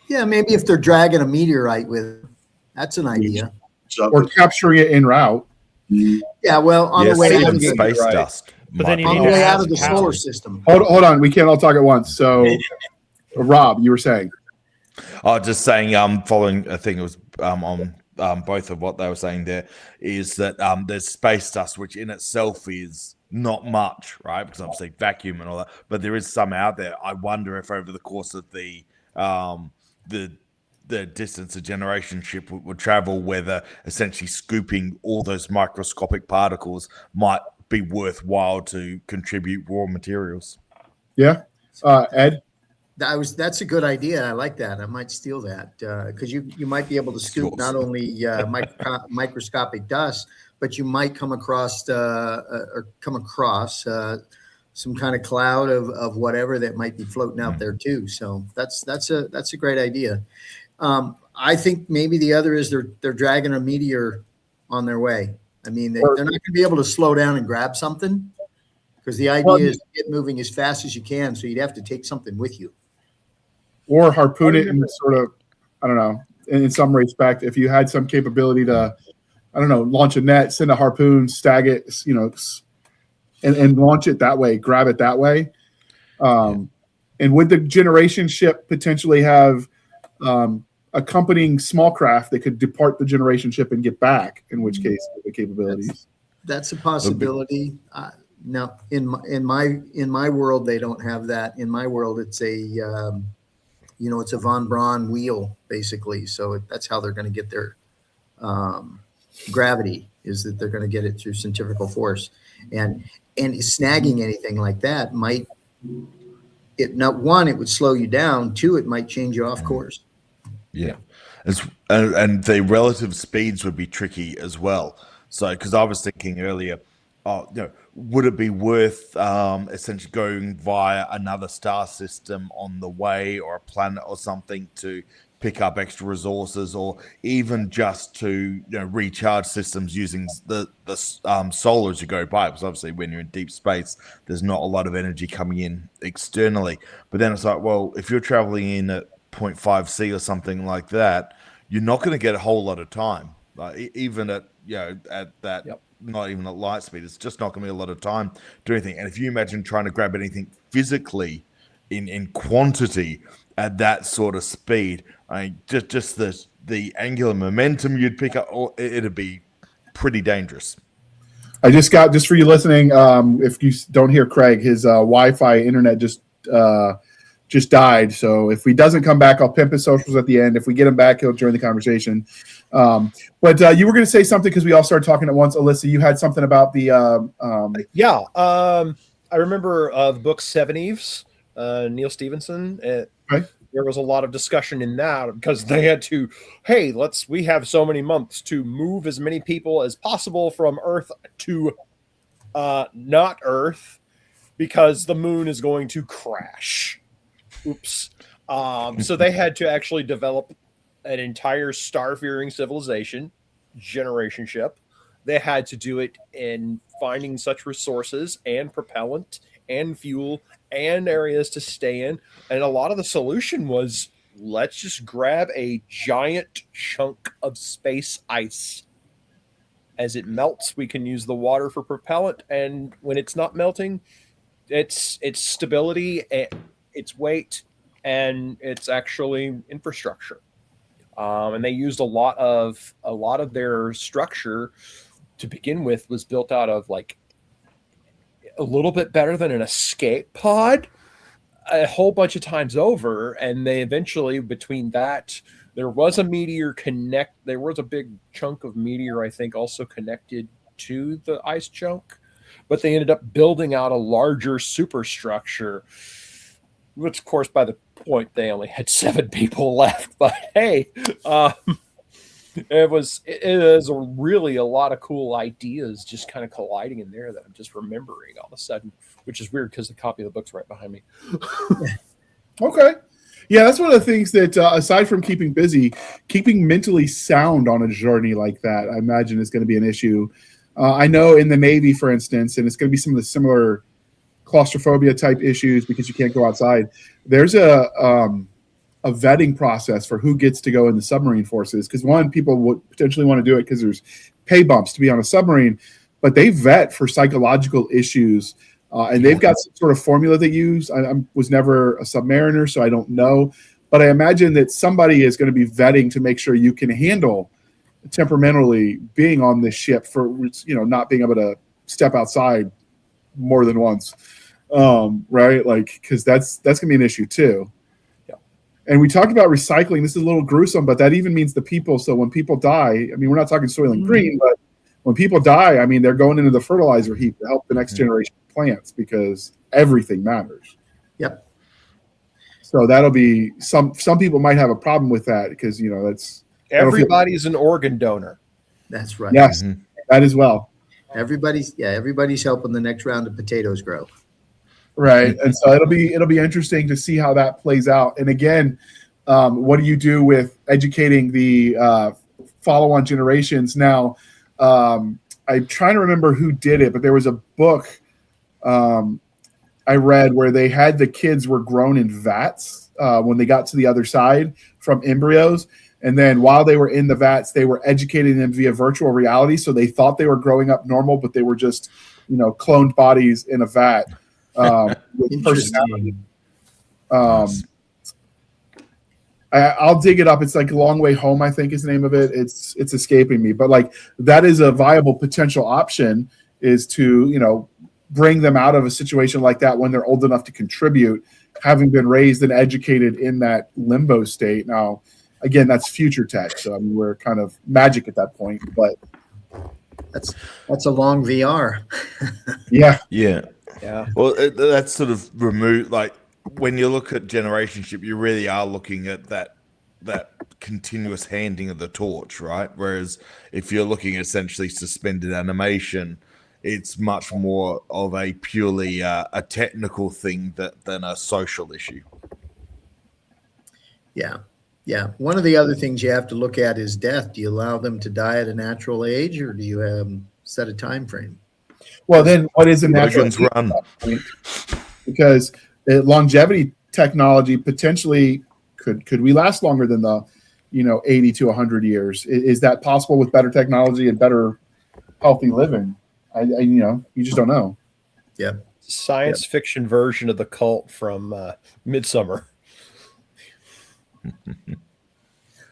Yeah, maybe if they're dragging a meteorite with them. That's an idea. or capturing it en route. Yeah, well, on the way out of the space dust. But then you on need the to way have out of the power. solar system. Hold on, we can't all talk at once. So, Rob, you were saying. Oh, just saying. Following, I think it was on both of what they were saying there is that there's space dust, which in itself is not much, right? Because obviously vacuum and all that, but there is some out there. I wonder if over the course of the distance a generation ship would travel, whether essentially scooping all those microscopic particles might be worthwhile to contribute raw materials. Yeah, Ed. That's a good idea. I like that. I might steal that because you might be able to scoop not only microscopic dust, but you might come across some kind of cloud of whatever that might be floating out there too. So that's a great idea. I think maybe the other is they're dragging a meteor on their way. I mean, they're not going to be able to slow down and grab something because the idea is to get moving as fast as you can. So you'd have to take something with you. Or harpoon it and sort of, I don't know, in some respect, if you had some capability to, I don't know, launch a net, send a harpoon, stag it, and launch it that way, grab it that way. And would the generation ship potentially have accompanying small craft that could depart the generation ship and get back, in which case the capabilities? That's a possibility. No, in my world, they don't have that. In my world, it's a it's a von Braun wheel, basically. So that's how they're going to get their gravity, is that they're going to get it through centrifugal force. And snagging anything like that it would slow you down. two, it might change you off course. Yeah. And the relative speeds would be tricky as well. So, because I was thinking earlier, would it be worth essentially going via another star system on the way, or a planet or something, to pick up extra resources, or even just to recharge systems using the solar as you go by? Because obviously when you're in deep space, there's not a lot of energy coming in externally. But then it's like, well, if you're traveling in at 0.5 C or something like that, you're not going to get a whole lot of time. Like, even at that. Yep. Not even at light speed, it's just not going to be a lot of time to do anything. And if you imagine trying to grab anything physically in quantity at that sort of speed, I mean, just the angular momentum you'd pick up, it'd be pretty dangerous. I just for you listening, if you don't hear Craig, his Wi-Fi internet just died. So if he doesn't come back, I'll pimp his socials at the end. If we get him back, he'll join the conversation. But you were going to say something because we all started talking at once. Alyssa, you had something about the I remember the book Seven Eves, Neil Stevenson. There was a lot of discussion in that because they had to, we have so many months to move as many people as possible from Earth to not Earth, because the moon is going to crash. Oops. So they had to actually develop an entire star-fearing civilization, generation ship. They had to do it in finding such resources and propellant and fuel and areas to stay in. And a lot of the solution was, let's just grab a giant chunk of space ice. As it melts, we can use the water for propellant. And when it's not melting, its stability, its weight, and it's actually infrastructure. And they used a lot of their structure to begin with was built out of like a little bit better than an escape pod a whole bunch of times over. And they eventually, between that, there was a meteor there was a big chunk of meteor, I think, also connected to the ice chunk, but they ended up building out a larger superstructure, which of course by the point they only had 7 people left. But hey, it was really a lot of cool ideas just kind of colliding in there that I'm just remembering all of a sudden, which is weird because the copy of the book's right behind me. Okay. Yeah, that's one of the things that, aside from keeping busy, keeping mentally sound on a journey like that, I imagine is going to be an issue. I know in the Navy, for instance, and it's going to be some of the similar claustrophobia type issues because you can't go outside. There's a a vetting process for who gets to go in the submarine forces. Because one, people would potentially want to do it because there's pay bumps to be on a submarine, but they vet for psychological issues. And they've got some sort of formula they use. I was never a submariner, so I don't know. But I imagine that somebody is going to be vetting to make sure you can handle temperamentally being on this ship for, not being able to step outside more than once. Right? Like, because that's going to be an issue too. And we talked about recycling. This is a little gruesome, but that even means the people. So when people die, I mean, we're not talking Soylent Green, but when people die, I mean, they're going into the fertilizer heap to help the next generation of plants because everything matters. Yep. So that'll be some people might have a problem with that because, that's everybody's an organ donor. That's right. Yes, that as well. Everybody's helping the next round of potatoes grow. Right. And so it'll be interesting to see how that plays out. And again, what do you do with educating the follow-on generations? Now, I'm trying to remember who did it, but there was a book I read where they had the kids were grown in vats when they got to the other side from embryos. And then while they were in the vats, they were educating them via virtual reality. So they thought they were growing up normal, but they were just, cloned bodies in a vat. With personality. I'll dig it up. It's like A Long Way Home, I think is the name of it. It's escaping me, but like that is a viable potential option, is to bring them out of a situation like that when they're old enough to contribute, having been raised and educated in that limbo state. Now, again, that's future tech, so I mean we're kind of magic at that point, but that's a long VR. Yeah. Well, that's sort of removed. Like when you look at generationship, you really are looking at that continuous handing of the torch, right? Whereas if you're looking at essentially suspended animation, it's much more of a purely a technical thing than a social issue. Yeah. One of the other things you have to look at is death. Do you allow them to die at a natural age, or do you set a time frame? Well, then what is a natural run? Because longevity technology potentially could we last longer than the 80 to 100 years? Is that possible with better technology and better healthy living? You just don't know. Yeah. Science fiction version of the cult from Midsummer.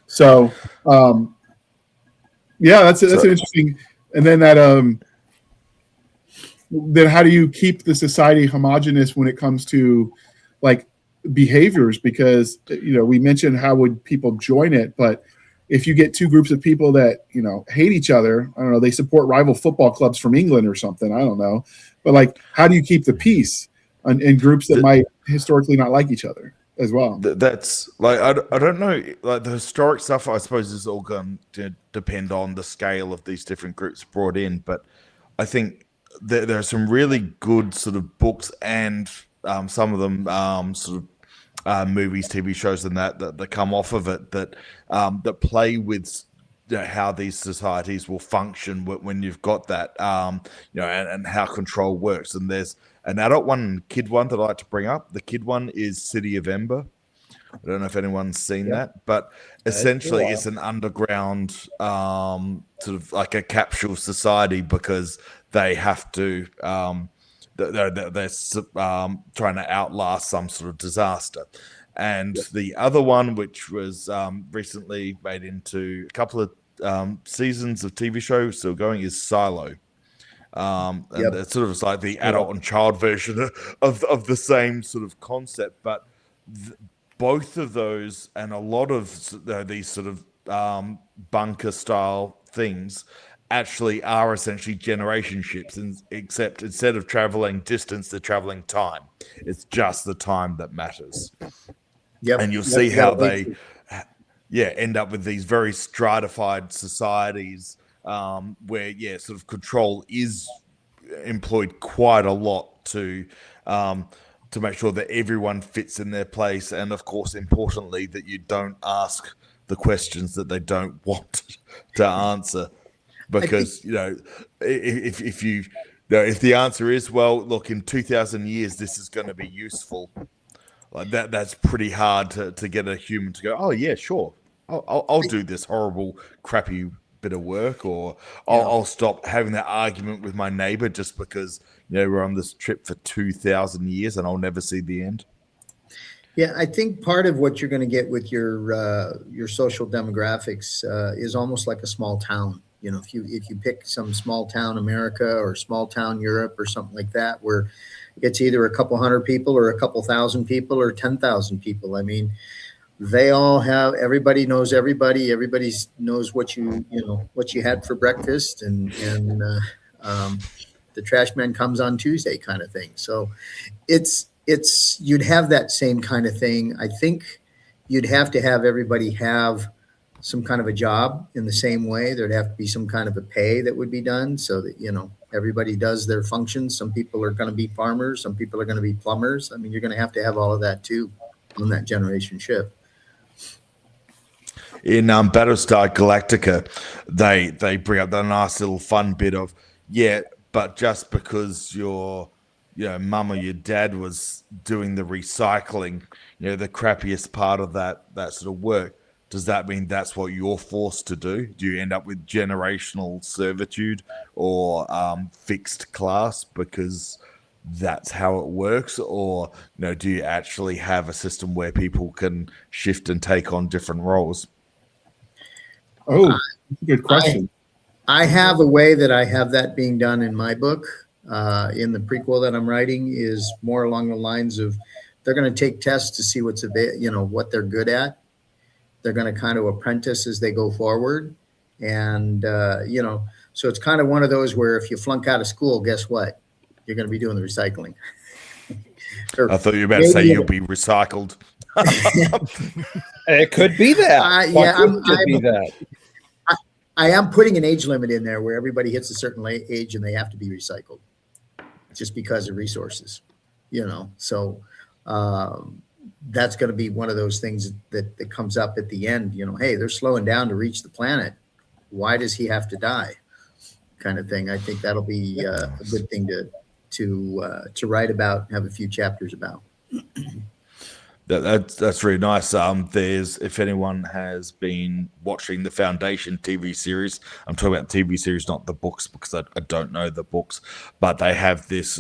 So that's an interesting. And then that then how do you keep the society homogenous when it comes to like behaviors? Because we mentioned how would people join it, but if you get two groups of people that hate each other, I don't know, they support rival football clubs from England or something, I don't know, but like how do you keep the peace in groups that might historically not like each other as well? That's like I don't know, like the historic stuff I suppose is all going to depend on the scale of these different groups brought in, but I think there are some really good sort of books and some of them sort of movies, TV shows, and that come off of it that play with how these societies will function when you've got that, and how control works. And there's an adult one and kid one that I like to bring up. The kid one is City of Ember. I don't know if anyone's seen that, but essentially it's an underground sort of like a capsule society because they have to they're trying to outlast some sort of disaster. And the other one, which was recently made into a couple of seasons of TV shows still going, is Silo. And it's sort of like the adult and child version of the same sort of concept, but both of those and a lot of these sort of bunker style things actually are essentially generation ships, except instead of traveling distance, they're traveling time. It's just the time that matters. And you'll see how they end up with these very stratified societies where sort of control is employed quite a lot to make sure that everyone fits in their place, and of course importantly that you don't ask the questions that they don't want to answer, because if the answer is, well, look, in 2,000 years this is going to be useful, Like that's pretty hard to get a human to go, oh yeah, sure, I'll do this horrible, crappy bit of work, or I'll stop having that argument with my neighbor just because we're on this trip for 2,000 years and I'll never see the end. Yeah, I think part of what you're going to get with your social demographics is almost like a small town. If you pick some small town America or small town Europe or something like that, where it's either a couple hundred people or a couple thousand people or 10,000 people. I mean, they all have, everybody knows everybody. Everybody knows what you had for breakfast, and the trash man comes on Tuesday kind of thing. So you'd have that same kind of thing. I think you'd have to have everybody have some kind of a job in the same way. There'd have to be some kind of a pay that would be done so that, everybody does their functions. Some people are going to be farmers. Some people are going to be plumbers. I mean, you're going to have all of that too on that generation ship. In Battlestar Galactica, they bring up the nice little fun bit of, but just because your mum or your dad was doing the recycling, the crappiest part of that sort of work, does that mean that's what you're forced to do? Do you end up with generational servitude or fixed class because that's how it works? Or do you actually have a system where people can shift and take on different roles? Oh, that's a good question. I have a way that I have that being done in my book. In the prequel that I'm writing is more along the lines of they're going to take tests to see what they're good at. They're going to kind of apprentice as they go forward. And, so it's kind of one of those where if you flunk out of school, guess what? You're going to be doing the recycling. I thought you were about to say you'll be recycled. It could be that. Be that. I am putting an age limit in there where everybody hits a certain age and they have to be recycled just because of resources, So that's going to be one of those things that comes up at the end, hey, they're slowing down to reach the planet. Why does he have to die? Kind of thing. I think that'll be a good thing to write about and have a few chapters about. That's really nice. If anyone has been watching the Foundation TV series, I'm talking about the TV series, not the books, because I don't know the books, but they have this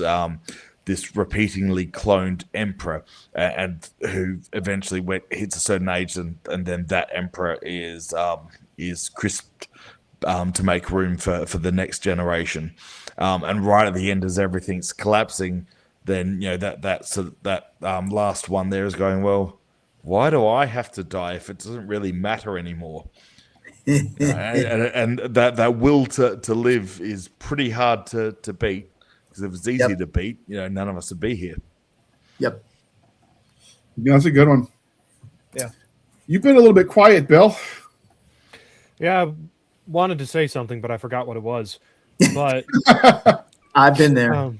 repeatedly cloned emperor, and who eventually hits a certain age, and then that emperor is crisped to make room for the next generation. And right at the end, as everything's collapsing, then that last one there is going, well, why do I have to die if it doesn't really matter anymore? and that will to live is pretty hard to beat, because if it's easy to beat, none of us would be here. Yep. Yeah, that's a good one. Yeah. You've been a little bit quiet, Bill. Yeah, I wanted to say something, but I forgot what it was. But I've been there.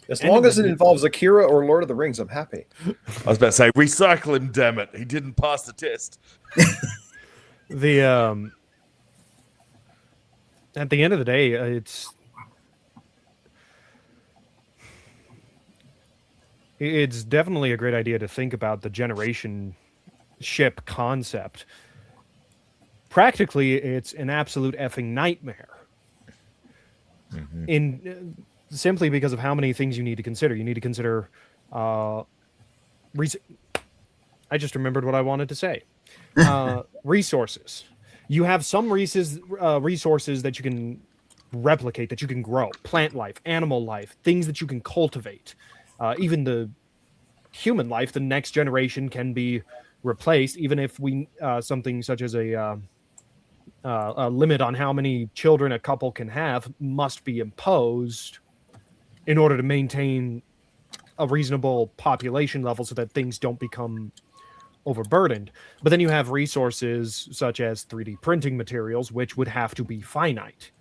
As long as it involves Akira or Lord of the Rings, I'm happy. I was about to say, recycle him, damn it. He didn't pass the test. At the end of the day, it's definitely a great idea to think about the generation ship concept. Practically, it's an absolute effing nightmare. Mm-hmm. Simply because of how many things you need to consider. You need to consider I just remembered what I wanted to say. Resources. You have some resources that you can replicate, that you can grow. Plant life, animal life, things that you can cultivate. Even the human life, the next generation can be replaced, even if we something such as a limit on how many children a couple can have must be imposed in order to maintain a reasonable population level so that things don't become overburdened. But then you have resources such as 3D printing materials, which would have to be finite,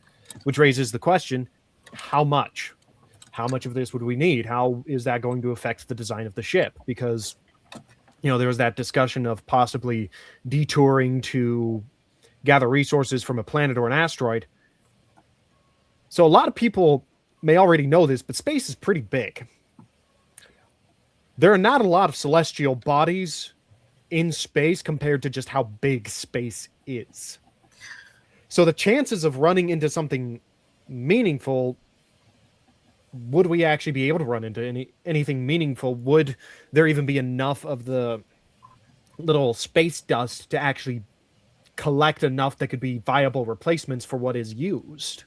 which raises the question, how much? How much of this would we need? How is that going to affect the design of the ship? Because, there was that discussion of possibly detouring to gather resources from a planet or an asteroid. So a lot of people may already know this, but space is pretty big. there are not a lot of celestial bodies in space compared to just how big space is. So the chances of running into something meaningful, would we actually be able to run into anything meaningful? Would there even be enough of the little space dust to actually collect enough that could be viable replacements for what is used?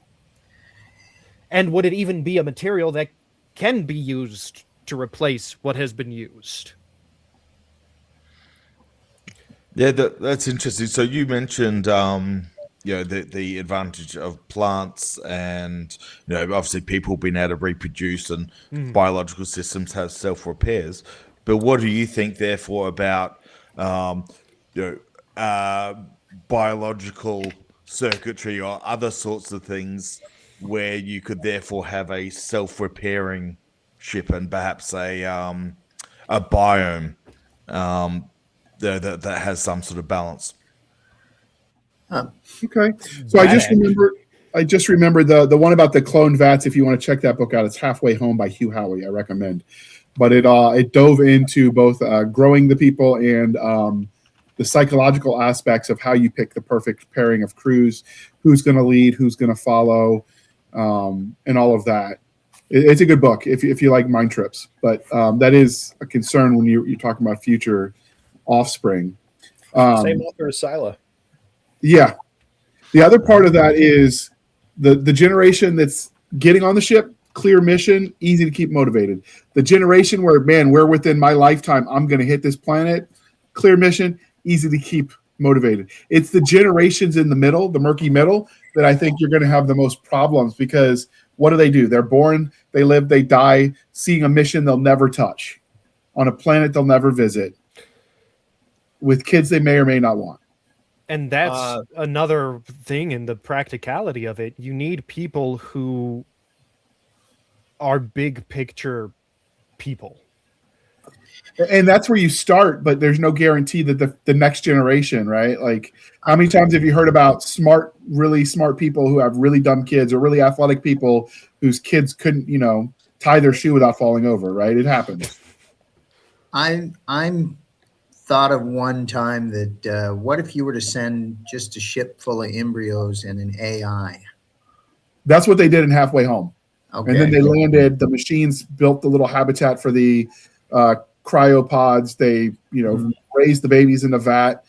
And would it even be a material that can be used to replace what has been used? Yeah, that's interesting. So you mentioned, the advantage of plants, and obviously people being able to reproduce, and biological systems have self repairs. But what do you think, therefore, about biological circuitry or other sorts of things where you could therefore have a self repairing ship and perhaps a biome that has some sort of balance? Okay, so I just remember the one about the cloned vats. If you want to check that book out, it's Halfway Home by Hugh Howey. I recommend. But it dove into both growing the people and the psychological aspects of how you pick the perfect pairing of crews, who's going to lead, who's going to follow, and all of that. It's a good book if you like mind trips, but that is a concern when you're talking about future offspring. Same author as Sila. Yeah. The other part of that is the generation that's getting on the ship, clear mission, easy to keep motivated. The generation where, man, we're within my lifetime, I'm going to hit this planet, clear mission, easy to keep motivated. It's the generations in the middle, the murky middle, that I think you're going to have the most problems, because what do? They're born, they live, they die, seeing a mission they'll never touch on a planet they'll never visit with kids they may or may not want. And that's another thing in the practicality of it. You need people who are big picture people. And that's where you start, but there's no guarantee that the next generation, right? Like, how many times have you heard about really smart people who have really dumb kids, or really athletic people whose kids couldn't, tie their shoe without falling over, right? It happens. I'm thought of one time that what if you were to send just a ship full of embryos and an AI? That's what they did in Halfway Home. Okay. And then they landed, the machines built the little habitat for the cryopods. They, raised the babies in the vat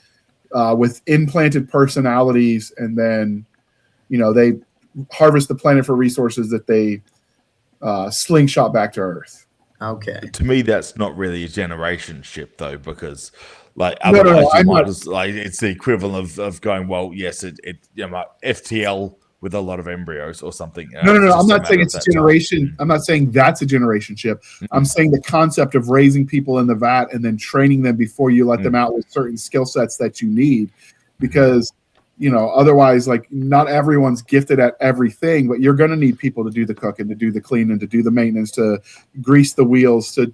with implanted personalities. And then, they harvest the planet for resources that they slingshot back to Earth. Okay. To me, that's not really a generation ship, though, because otherwise it's the equivalent of going, well, yes, it FTL with a lot of embryos or something. No. I'm not saying it's a generation. I'm not saying that's a generation ship. I'm saying the concept of raising people in the vat and then training them before you let them out with certain skill sets that you need, because otherwise, like, not everyone's gifted at everything, but you're going to need people to do the cooking, to do the cleaning, to do the maintenance, to grease the wheels, to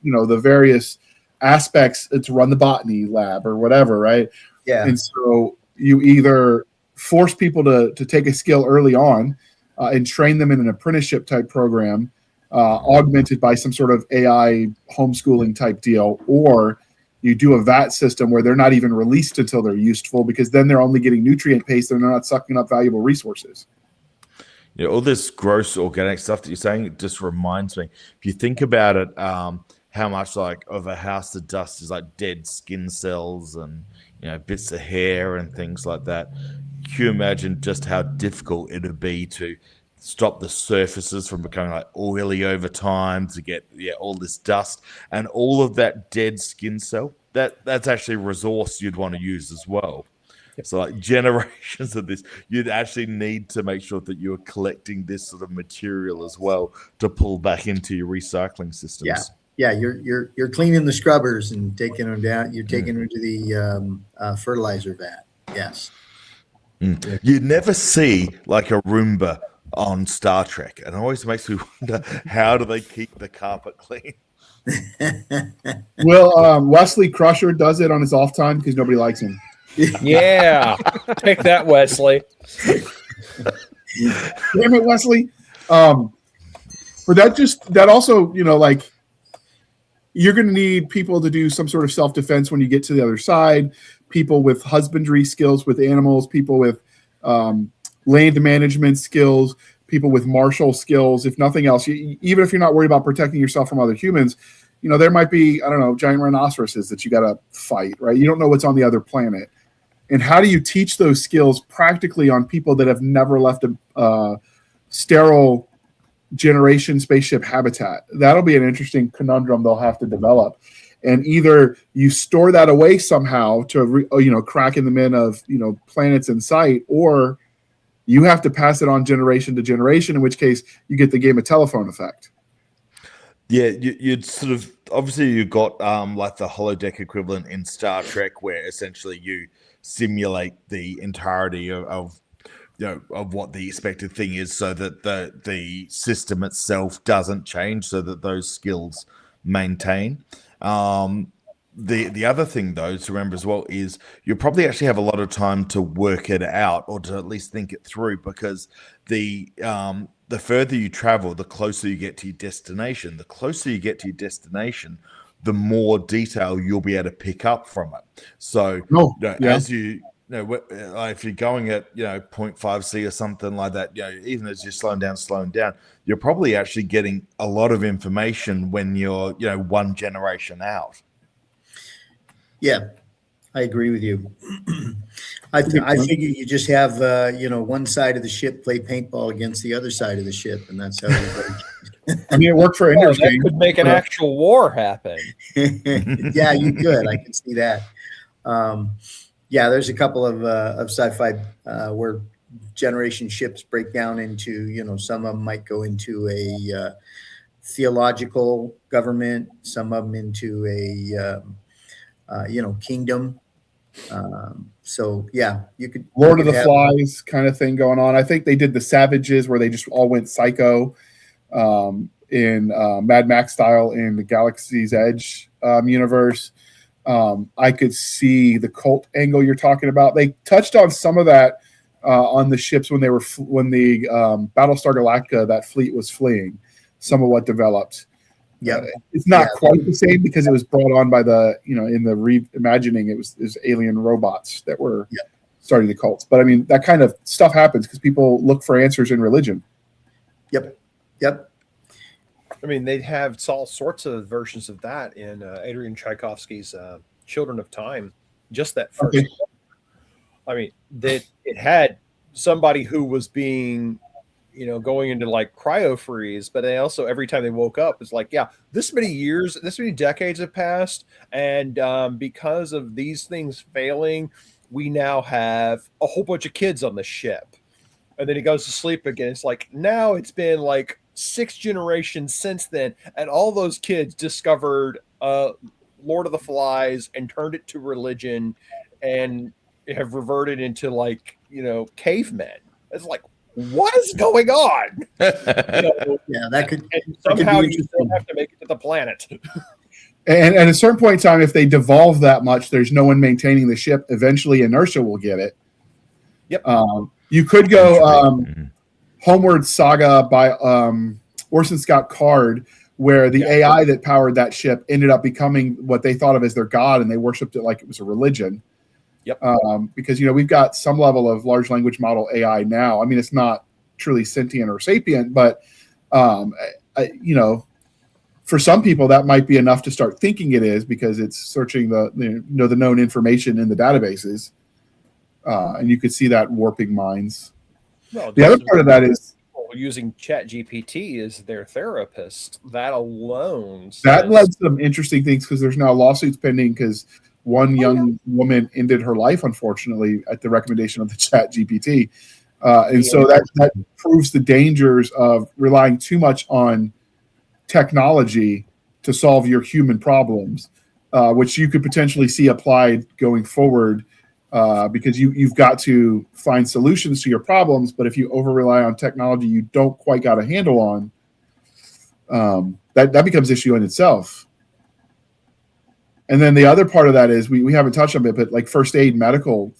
the various aspects, to run the botany lab or whatever, right? Yeah. And so you either force people to take a skill early on and train them in an apprenticeship type program, augmented by some sort of AI homeschooling type deal, or you do a VAT system where they're not even released until they're useful, because then they're only getting nutrient paste and they're not sucking up valuable resources. All this gross organic stuff that you're saying, it just reminds me, if you think about it, how much of a house of dust is like dead skin cells and bits of hair and things like that. Can you imagine just how difficult it would be to stop the surfaces from becoming like oily over time, to get all this dust and all of that dead skin cell? That's actually a resource you'd want to use as well. So like generations of this, you'd actually need to make sure that you're collecting this sort of material as well to pull back into your recycling systems. Yeah, you're cleaning the scrubbers and taking them down. You're taking them to the fertilizer vat. Yes. You never see like a Roomba on Star Trek, and it always makes me wonder, how do they keep the carpet clean? Well, Wesley Crusher does it on his off time because nobody likes him. Yeah, take that, Wesley. Damn it, Wesley. But that also, you're going to need people to do some sort of self-defense when you get to the other side, people with husbandry skills with animals, people with land management skills, people with martial skills. If nothing else, even if you're not worried about protecting yourself from other humans, there might be, I don't know, giant rhinoceroses that you got to fight, right? You don't know what's on the other planet. And how do you teach those skills practically on people that have never left a sterile generation spaceship habitat? That'll be an interesting conundrum they'll have to develop. And either you store that away somehow to, cracking them in of, planets in sight, or you have to pass it on generation to generation, in which case you get the game of telephone effect. Yeah, you'd sort of, obviously you got like the holodeck equivalent in Star Trek, where essentially you simulate the entirety of what the expected thing is, so that the system itself doesn't change, so that those skills maintain. The other thing, though, to remember as well is you probably actually have a lot of time to work it out, or to at least think it through, because the further you travel, the closer you get to your destination. The closer you get to your destination, the more detail you'll be able to pick up from it. So as you if you're going at 0.5 C or something like that, even as you're slowing down, you're probably actually getting a lot of information when you're one generation out. Yeah, I agree with you. I figure you just have one side of the ship play paintball against the other side of the ship, and that's how it I mean, it worked for Ender's Game. That could make an actual war happen. Yeah, you could. I can see that. There's a couple of sci-fi where generation ships break down into, some of them might go into a theological government, some of them into a kingdom. You could Lord of the Flies kind of thing going on. I think they did the Savages, where they just all went psycho in Mad Max style in the Galaxy's Edge universe. I could see the cult angle you're talking about. They touched on some of that on the ships when the Battlestar Galactica, that fleet was fleeing. Some of what developed. Yeah, it's not quite the same, because it was brought on by the in the reimagining, it was alien robots that were starting the cults. But I mean, that kind of stuff happens because people look for answers in religion. Yep. I mean, they'd have all sorts of versions of that in Adrian Tchaikovsky's Children of Time. Just that first. Okay. I mean, that it had somebody who was being, going into like cryo freeze, but they also, every time they woke up, it's like, this many decades have passed, and because of these things failing, we now have a whole bunch of kids on the ship. And then he goes to sleep again. It's like, now it's been like 6 generations since then, and all those kids discovered Lord of the Flies and turned it to religion, and have reverted into like cavemen. It's like, what is going on? That could. And somehow you still have to make it to the planet. And at a certain point in time, if they devolve that much, there's no one maintaining the ship. Eventually, inertia will get it. Yep. You could go Homeward Saga by Orson Scott Card, where the AI that powered that ship ended up becoming what they thought of as their god, and they worshipped it like it was a religion. Yep. Because we've got some level of large language model AI now. I mean, it's not truly sentient or sapient, but for some people that might be enough to start thinking it is, because it's searching the known information in the databases, and you could see that warping minds. Well, the other part of that is using ChatGPT as their therapist. That alone led to some interesting things, because there's now lawsuits pending because one young woman ended her life, unfortunately, at the recommendation of the ChatGPT. So that proves the dangers of relying too much on technology to solve your human problems, which you could potentially see applied going forward, because you've got to find solutions to your problems. But if you over rely on technology you don't quite got a handle on, that becomes issue in itself. And then the other part of that is we haven't touched on it, but like first aid, medical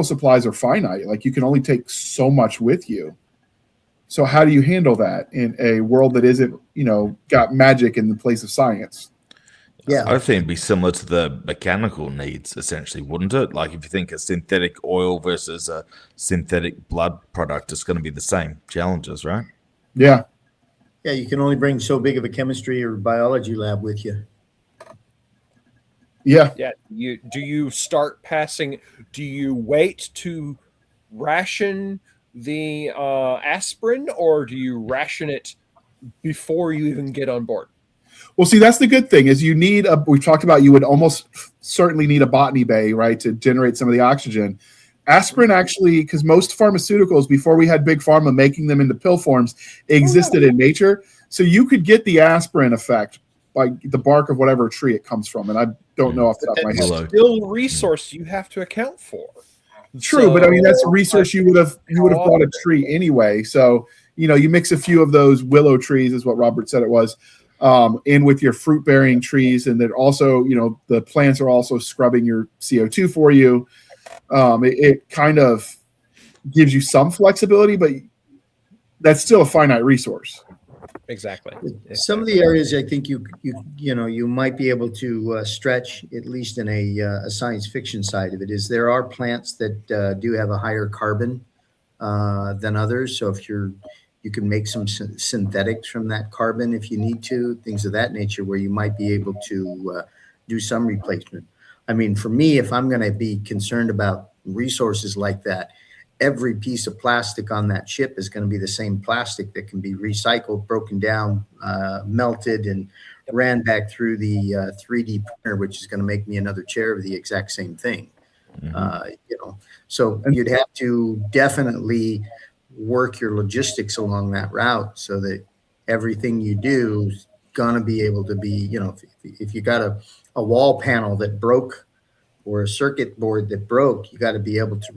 supplies are finite. Like you can only take so much with you. So how do you handle that in a world that isn't, got magic in the place of science? Yeah. I think it'd be similar to the mechanical needs, essentially, wouldn't it? Like if you think a synthetic oil versus a synthetic blood product, it's going to be the same challenges, right? Yeah. Yeah, you can only bring so big of a chemistry or biology lab with you. Yeah. Yeah. Do you start passing? Do you wait to ration the aspirin, or do you ration it before you even get on board? Well, see, that's the good thing is we've talked about you would almost certainly need a botany bay, right, to generate some of the oxygen. Aspirin actually, because most pharmaceuticals, before we had Big Pharma making them into pill forms, existed in nature. So you could get the aspirin effect by the bark of whatever tree it comes from. And I don't know off the top of my head. Willow. Still a resource you have to account for. True, but I mean that's a resource you would have bought a tree anyway. So you mix a few of those willow trees, is what Robert said it was, in with your fruit bearing trees, and then also the plants are also scrubbing your CO2 for you. It kind of gives you some flexibility, but that's still a finite resource. Exactly. Some of the areas I think you might be able to stretch, at least in a science fiction side of it, is there are plants that do have a higher carbon than others. So if you can make some synthetics from that carbon if you need to, things of that nature, where you might be able to do some replacement. I mean, for me, if I'm going to be concerned about resources like that, every piece of plastic on that ship is going to be the same plastic that can be recycled, broken down, melted, and ran back through the 3D printer, which is going to make me another chair of the exact same thing. So you'd have to definitely work your logistics along that route so that everything you do is going to be able to be, if you got a wall panel that broke or a circuit board that broke, you got to be able to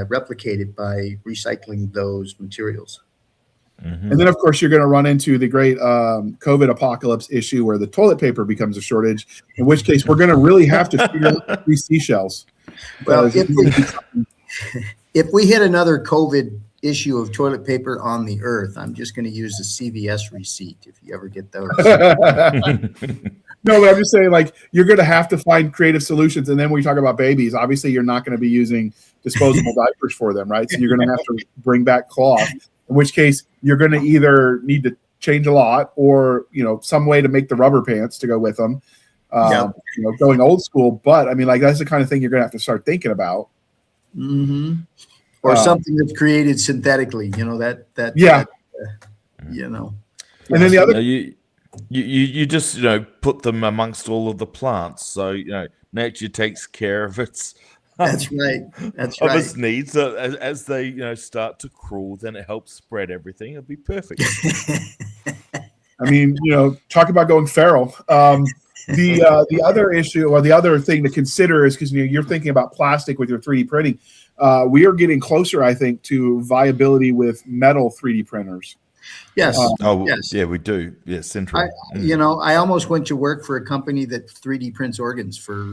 replicate it by recycling those materials. And then, of course, you're going to run into the great COVID apocalypse issue where the toilet paper becomes a shortage, in which case we're going to really have to figure out these seashells. Well, if we hit another COVID issue of toilet paper on the earth, I'm just going to use the CVS receipt if you ever get those. No, but I'm just saying, like, you're going to have to find creative solutions. And then when we talk about babies, obviously you're not going to be using disposable diapers for them, right? So you're going to have to bring back cloth, in which case you're going to either need to change a lot or, some way to make the rubber pants to go with them, going old school. But I mean, like, that's the kind of thing you're going to have to start thinking about. Mm-hmm. Or something that's created synthetically, And then the other, you just put them amongst all of the plants, so nature takes care of its that's right. of its needs. As they start to crawl, then it helps spread everything. It'll be perfect. I mean, talk about going feral. The other issue or the other thing to consider is because you're thinking about plastic with your 3D printing. We are getting closer, I think, to viability with metal 3D printers. Yes. Yes. Yeah, we do. Yeah, Central. I almost went to work for a company that 3D prints organs for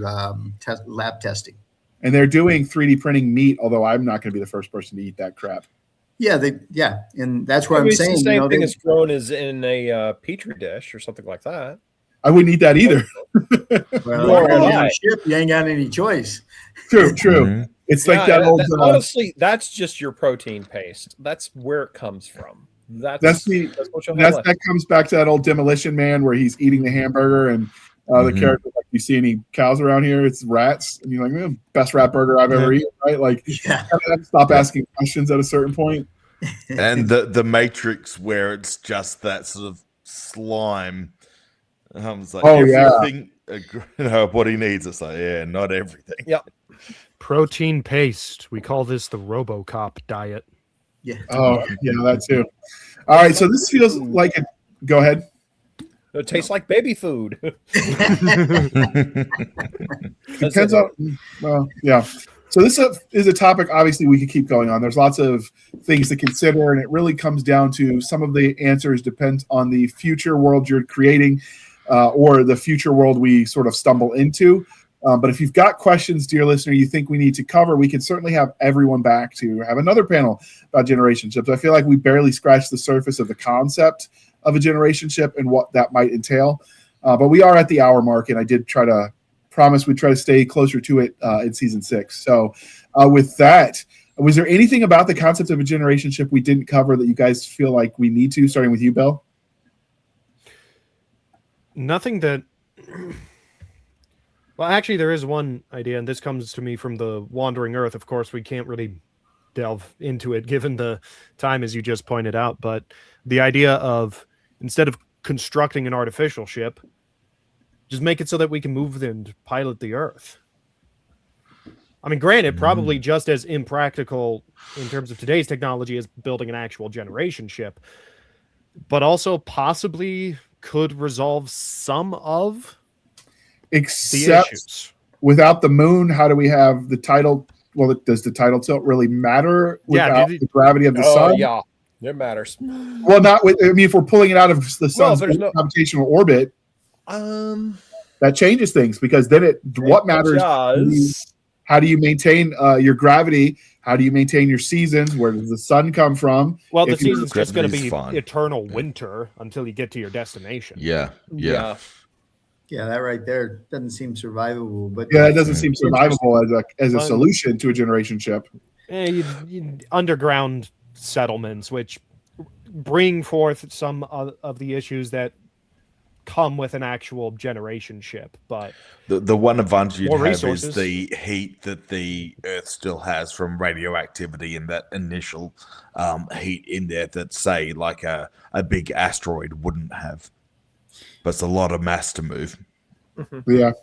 lab testing. And they're doing 3D printing meat, although I'm not going to be the first person to eat that crap. Yeah, and that's what I'm saying. It's the same thing as grown as in a petri dish or something like that. I wouldn't eat that either. Well, on a ship, you ain't got any choice. True. Mm-hmm. It's like that old. Honestly, that's just your protein paste. That's where it comes from. That comes back to that old Demolition Man where he's eating the hamburger and the character, like, you see any cows around here? It's rats, and you're like, best rat burger I've ever eaten, right? Like, stop asking questions at a certain point. And the Matrix where it's just that sort of slime. It's like everything what he needs. It's like, not everything. Yep. Protein paste. We call this the RoboCop diet. Yeah. Oh, yeah, that too. All right, so this feels like it. Go ahead. It tastes like baby food. Depends on. Well, yeah. So this is a topic. Obviously, we could keep going on. There's lots of things to consider, and it really comes down to some of the answers depend on the future world you're creating, or the future world we sort of stumble into. But if you've got questions, dear listener, you think we need to cover, we can certainly have everyone back to have another panel about generation ships. I feel like we barely scratched the surface of the concept of a generation ship and what that might entail. But we are at the hour mark, and I did try to promise we'd try to stay closer to it in season 6. So with that, was there anything about the concept of a generation ship we didn't cover that you guys feel like we need to, starting with you, Bill? Nothing that... Well, actually, there is one idea, and this comes to me from the Wandering Earth. Of course, we can't really delve into it given the time, as you just pointed out, but the idea of, instead of constructing an artificial ship, just make it so that we can move and pilot the Earth. I mean, granted, probably just as impractical in terms of today's technology as building an actual generation ship, but also possibly could resolve some of Except without the moon, how do we have the tidal? Well, does the tidal tilt really matter without the gravity of the sun? Yeah, it matters. Well, not with. I mean, if we're pulling it out of the sun's gravitational orbit, that changes things, because then what matters? How do you maintain your gravity? How do you maintain your seasons? Where does the sun come from? Well, the season's just going to be eternal winter until you get to your destination. Yeah. Yeah, that right there doesn't seem survivable. But yeah, it doesn't seem survivable as a solution to a generation ship. Underground settlements, which bring forth some of the issues that come with an actual generation ship, but the one advantage you have is the heat that the Earth still has from radioactivity and that initial heat in there that, say, like a big asteroid wouldn't have. But it's a lot of mass to move. Yeah.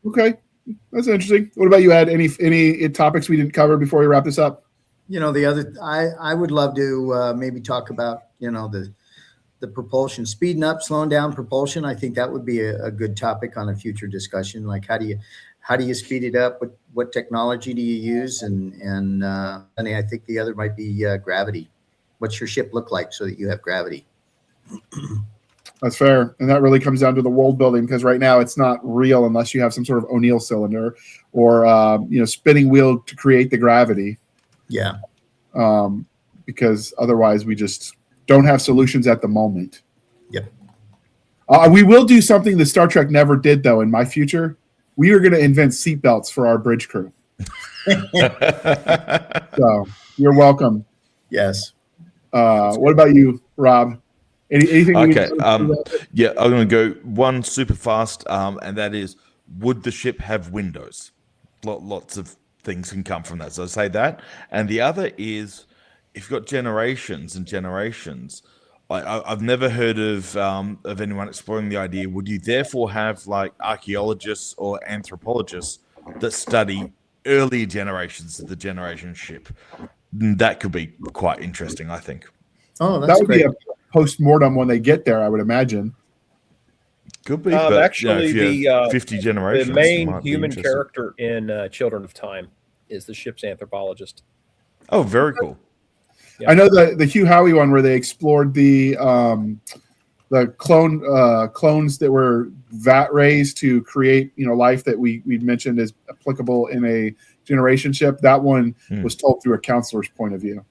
Okay, that's interesting. What about you, Ed? Any topics we didn't cover before we wrap this up? I would love to maybe talk about the propulsion, speeding up, slowing down propulsion. I think that would be a good topic on a future discussion. Like, how do you speed it up? What technology do you use? And I think the other might be gravity. What's your ship look like so that you have gravity? That's fair. And that really comes down to the world building, because right now it's not real unless you have some sort of O'Neill cylinder or spinning wheel to create the gravity. Yeah. Because otherwise we just don't have solutions at the moment. Yep. We will do something that Star Trek never did, though. In my future, we are going to invent seatbelts for our bridge crew. So you're welcome. Yes. What about you, Rob? Anything? Okay. I'm going to go one super fast, and that is, would the ship have windows? Lots of things can come from that. So I say that. And the other is, if you've got generations and generations, I've never heard of anyone exploring the idea. Would you therefore have like archaeologists or anthropologists that study earlier generations of the generation ship? That could be quite interesting, I think. Oh, that's great. Be a post-mortem when they get there, I would imagine. Could be, but actually, the 50 generations. The main human character in Children of Time is the ship's anthropologist. Oh, very cool. Yeah. I know the Hugh Howey one where they explored the clones that were vat raised to create life that we mentioned is applicable in a generation ship. That one was told through a counselor's point of view.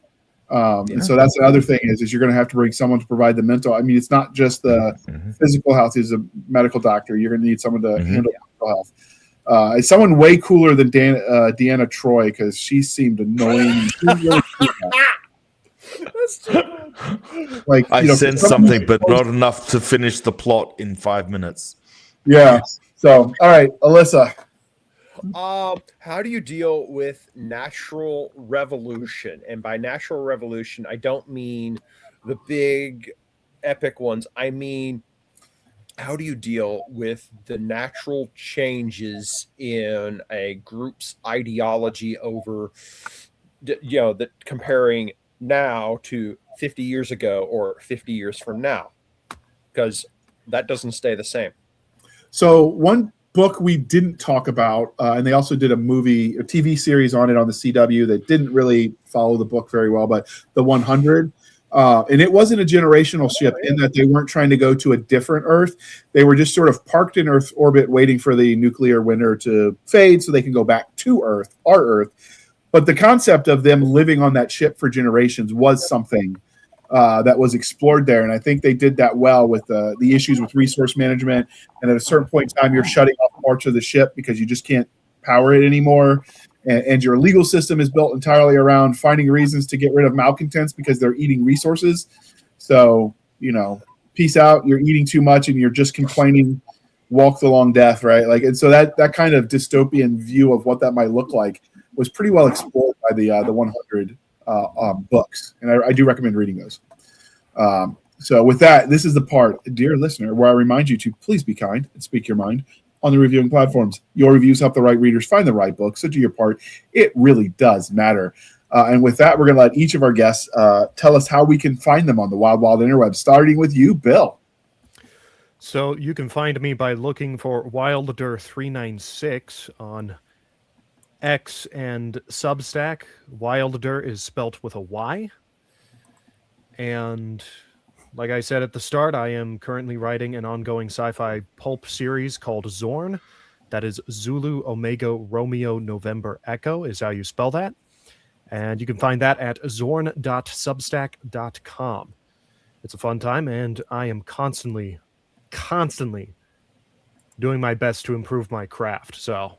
And so that's the other thing is you're going to have to bring someone to provide the mental. I mean, it's not just the physical health. He's a medical doctor. You're going to need someone to handle mental health. It's someone way cooler than Deanna Troi, because she seemed annoying. I sense something, but not enough to finish the plot in 5 minutes. Yeah. So, all right, Alyssa. How do you deal with natural revolution? And by natural revolution, I don't mean the big epic ones. I mean, how do you deal with the natural changes in a group's ideology over, that comparing now to 50 years ago or 50 years from now? Because that doesn't stay the same. So one book we didn't talk about, and they also did a TV series on it on the CW that didn't really follow the book very well, but The 100. And it wasn't a generational ship in that they weren't trying to go to a different Earth. They were just sort of parked in Earth's orbit waiting for the nuclear winter to fade so they can go back to Earth, our Earth. But the concept of them living on that ship for generations was something that was explored there. And I think they did that well with the issues with resource management. And at a certain point in time, you're shutting off parts of the ship because you just can't power it anymore. And your legal system is built entirely around finding reasons to get rid of malcontents because they're eating resources. So, peace out. You're eating too much and you're just complaining, walk the long death, right? And so that kind of dystopian view of what that might look like was pretty well explored by the 100 books. And I do recommend reading those. So with that, this is the part, dear listener, where I remind you to please be kind and speak your mind on the reviewing platforms. Your reviews help the right readers find the right book, so do your part. It really does matter. And with that, we're going to let each of our guests tell us how we can find them on the wild, wild interweb, starting with you, Bill. So you can find me by looking for Wilder396 on X and Substack. Wilder is spelt with a Y. And like I said at the start, I am currently writing an ongoing sci-fi pulp series called Zorn. That is Zulu Omega Romeo November Echo is how you spell that. And you can find that at zorn.substack.com. It's a fun time, and I am constantly doing my best to improve my craft. So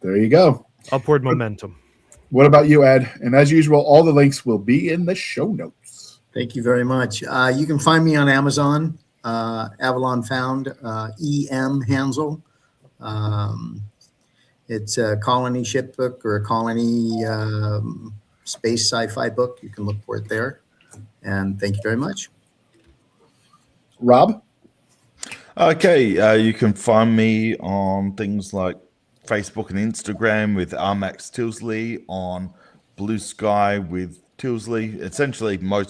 there you go. Upward momentum. What about you, Ed? And as usual, all the links will be in the show notes. Thank you very much. You can find me on Amazon, Avalon Found, E.M. Hansel. It's a colony ship book or a colony space sci-fi book. You can look for it there. And thank you very much. Rob? Okay, you can find me on things like Facebook and Instagram with Max Tilsley, on Blue Sky with Tilsley. Essentially, you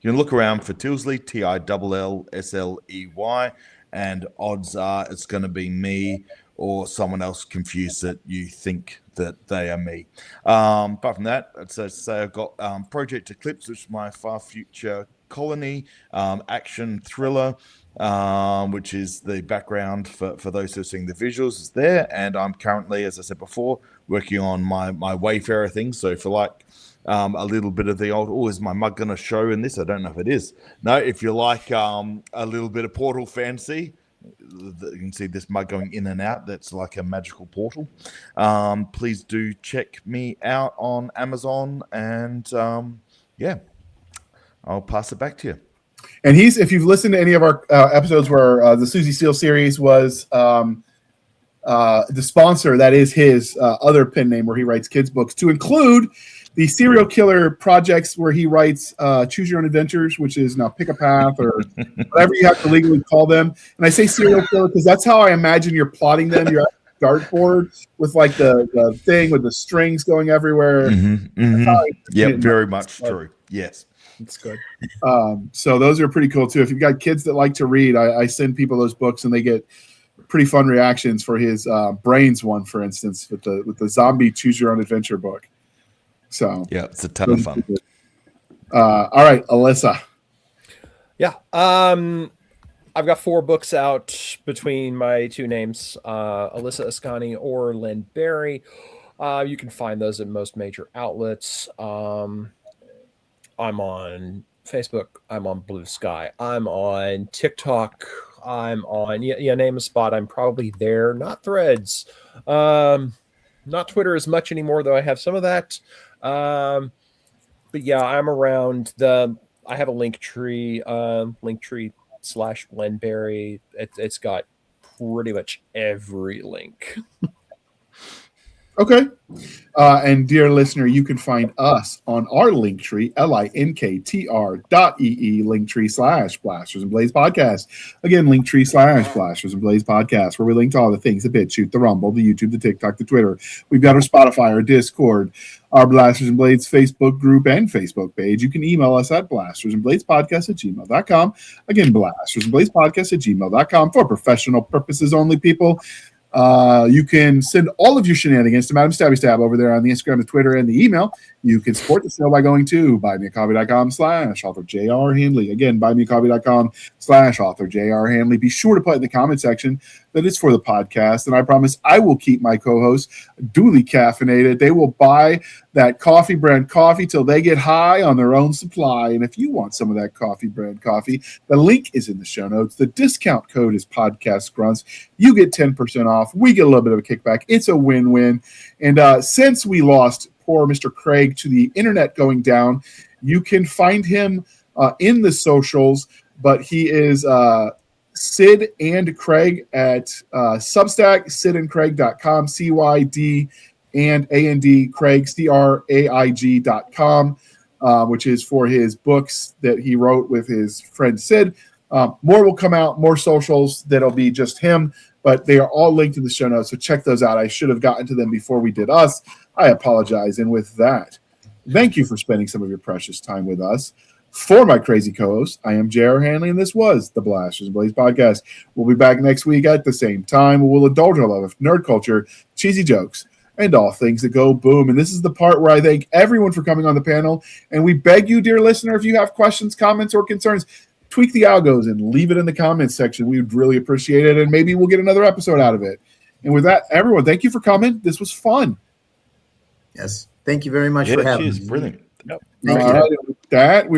can look around for Tilsley, Tillsley, and odds are it's going to be me or someone else confused that you think that they are me. Apart from that, I've got Project Eclipse, which is my far future colony action thriller, which is the background for those who are seeing the visuals is there. And I'm currently, as I said before, working on my Wayfarer thing. So if you like a little bit of the old, is my mug going to show in this? I don't know if it is. No, if you like a little bit of Portal fantasy, you can see this mug going in and out. That's like a magical portal. Please do check me out on Amazon. And I'll pass it back to you. And if you've listened to any of our episodes where the Susie Steele series was the sponsor, that is his other pen name where he writes kids' books, to include the serial killer projects where he writes Choose Your Own Adventures, which is now Pick a Path or whatever you have to legally call them. And I say serial killer because that's how I imagine you're plotting them. You're at the dartboard with like the thing with the strings going everywhere. Yeah, very much true. Yes. It's good. So those are pretty cool too. If you've got kids that like to read, I send people those books and they get pretty fun reactions for his Brains one, for instance, with the zombie Choose Your Own Adventure book. So yeah, it's a ton of fun. All right, Alyssa. Yeah. I've got 4 books out between my two names, Alyssa Ascani or Len Berry. You can find those in most major outlets. I'm on Facebook. I'm on Blue Sky. I'm on TikTok. I'm on, name a spot. I'm probably there. Not Threads. Not Twitter as much anymore, though I have some of that. But yeah, I'm around I have a Linktree, Linktree/Lenberry. It's got pretty much every link. Okay. And dear listener, you can find us on our Linktree, linktr.ee, Linktree/Blasters and Blaze Podcast. Again, Linktree/Blasters and Blaze Podcast, where we link to all the things, the BitChute, the Rumble, the YouTube, the TikTok, the Twitter. We've got our Spotify, our Discord, our Blasters and Blades Facebook group and Facebook page. You can email us at blastersandbladespodcast@gmail.com. Again, blastersandbladespodcast@gmail.com for professional purposes only, people. You can send all of your shenanigans to Madam Stabby Stab over there on the Instagram, the Twitter, and the email. You can support the show by going to buymeacoffee.com/author J.R. Handley. Again, buymeacoffee.com/author J.R. Handley. Be sure to put in the comment section that it's for the podcast, and I promise I will keep my co-hosts duly caffeinated. They will buy that coffee brand coffee till they get high on their own supply. And if you want some of that coffee brand coffee, the link is in the show notes. The discount code is podcast grunts. You get 10% off. We get a little bit of a kickback. It's a win-win. And since we lost poor Mr. Craig to the internet going down, you can find him in the socials, but he is Sid and Craig at Substack, sidandcraig.com, CYD and A&D Craig, CRAIG.com, which is for his books that he wrote with his friend Sid. More will come out, more socials that'll be just him, but they are all linked in the show notes, so check those out. I should have gotten to them before we did us. I apologize. And with that, thank you for spending some of your precious time with us. For my crazy co-host, I am J.R. Handley, and this was the Blasters and Blades podcast. We'll be back next week at the same time. We'll indulge our love of nerd culture, cheesy jokes, and all things that go boom. And this is the part where I thank everyone for coming on the panel. And we beg you, dear listener, if you have questions, comments, or concerns, tweak the algos and leave it in the comments section. We would really appreciate it, and maybe we'll get another episode out of it. And with that, everyone, thank you for coming. This was fun. Yes. Thank you very much for having me. Brilliant. Thank you. With that, we're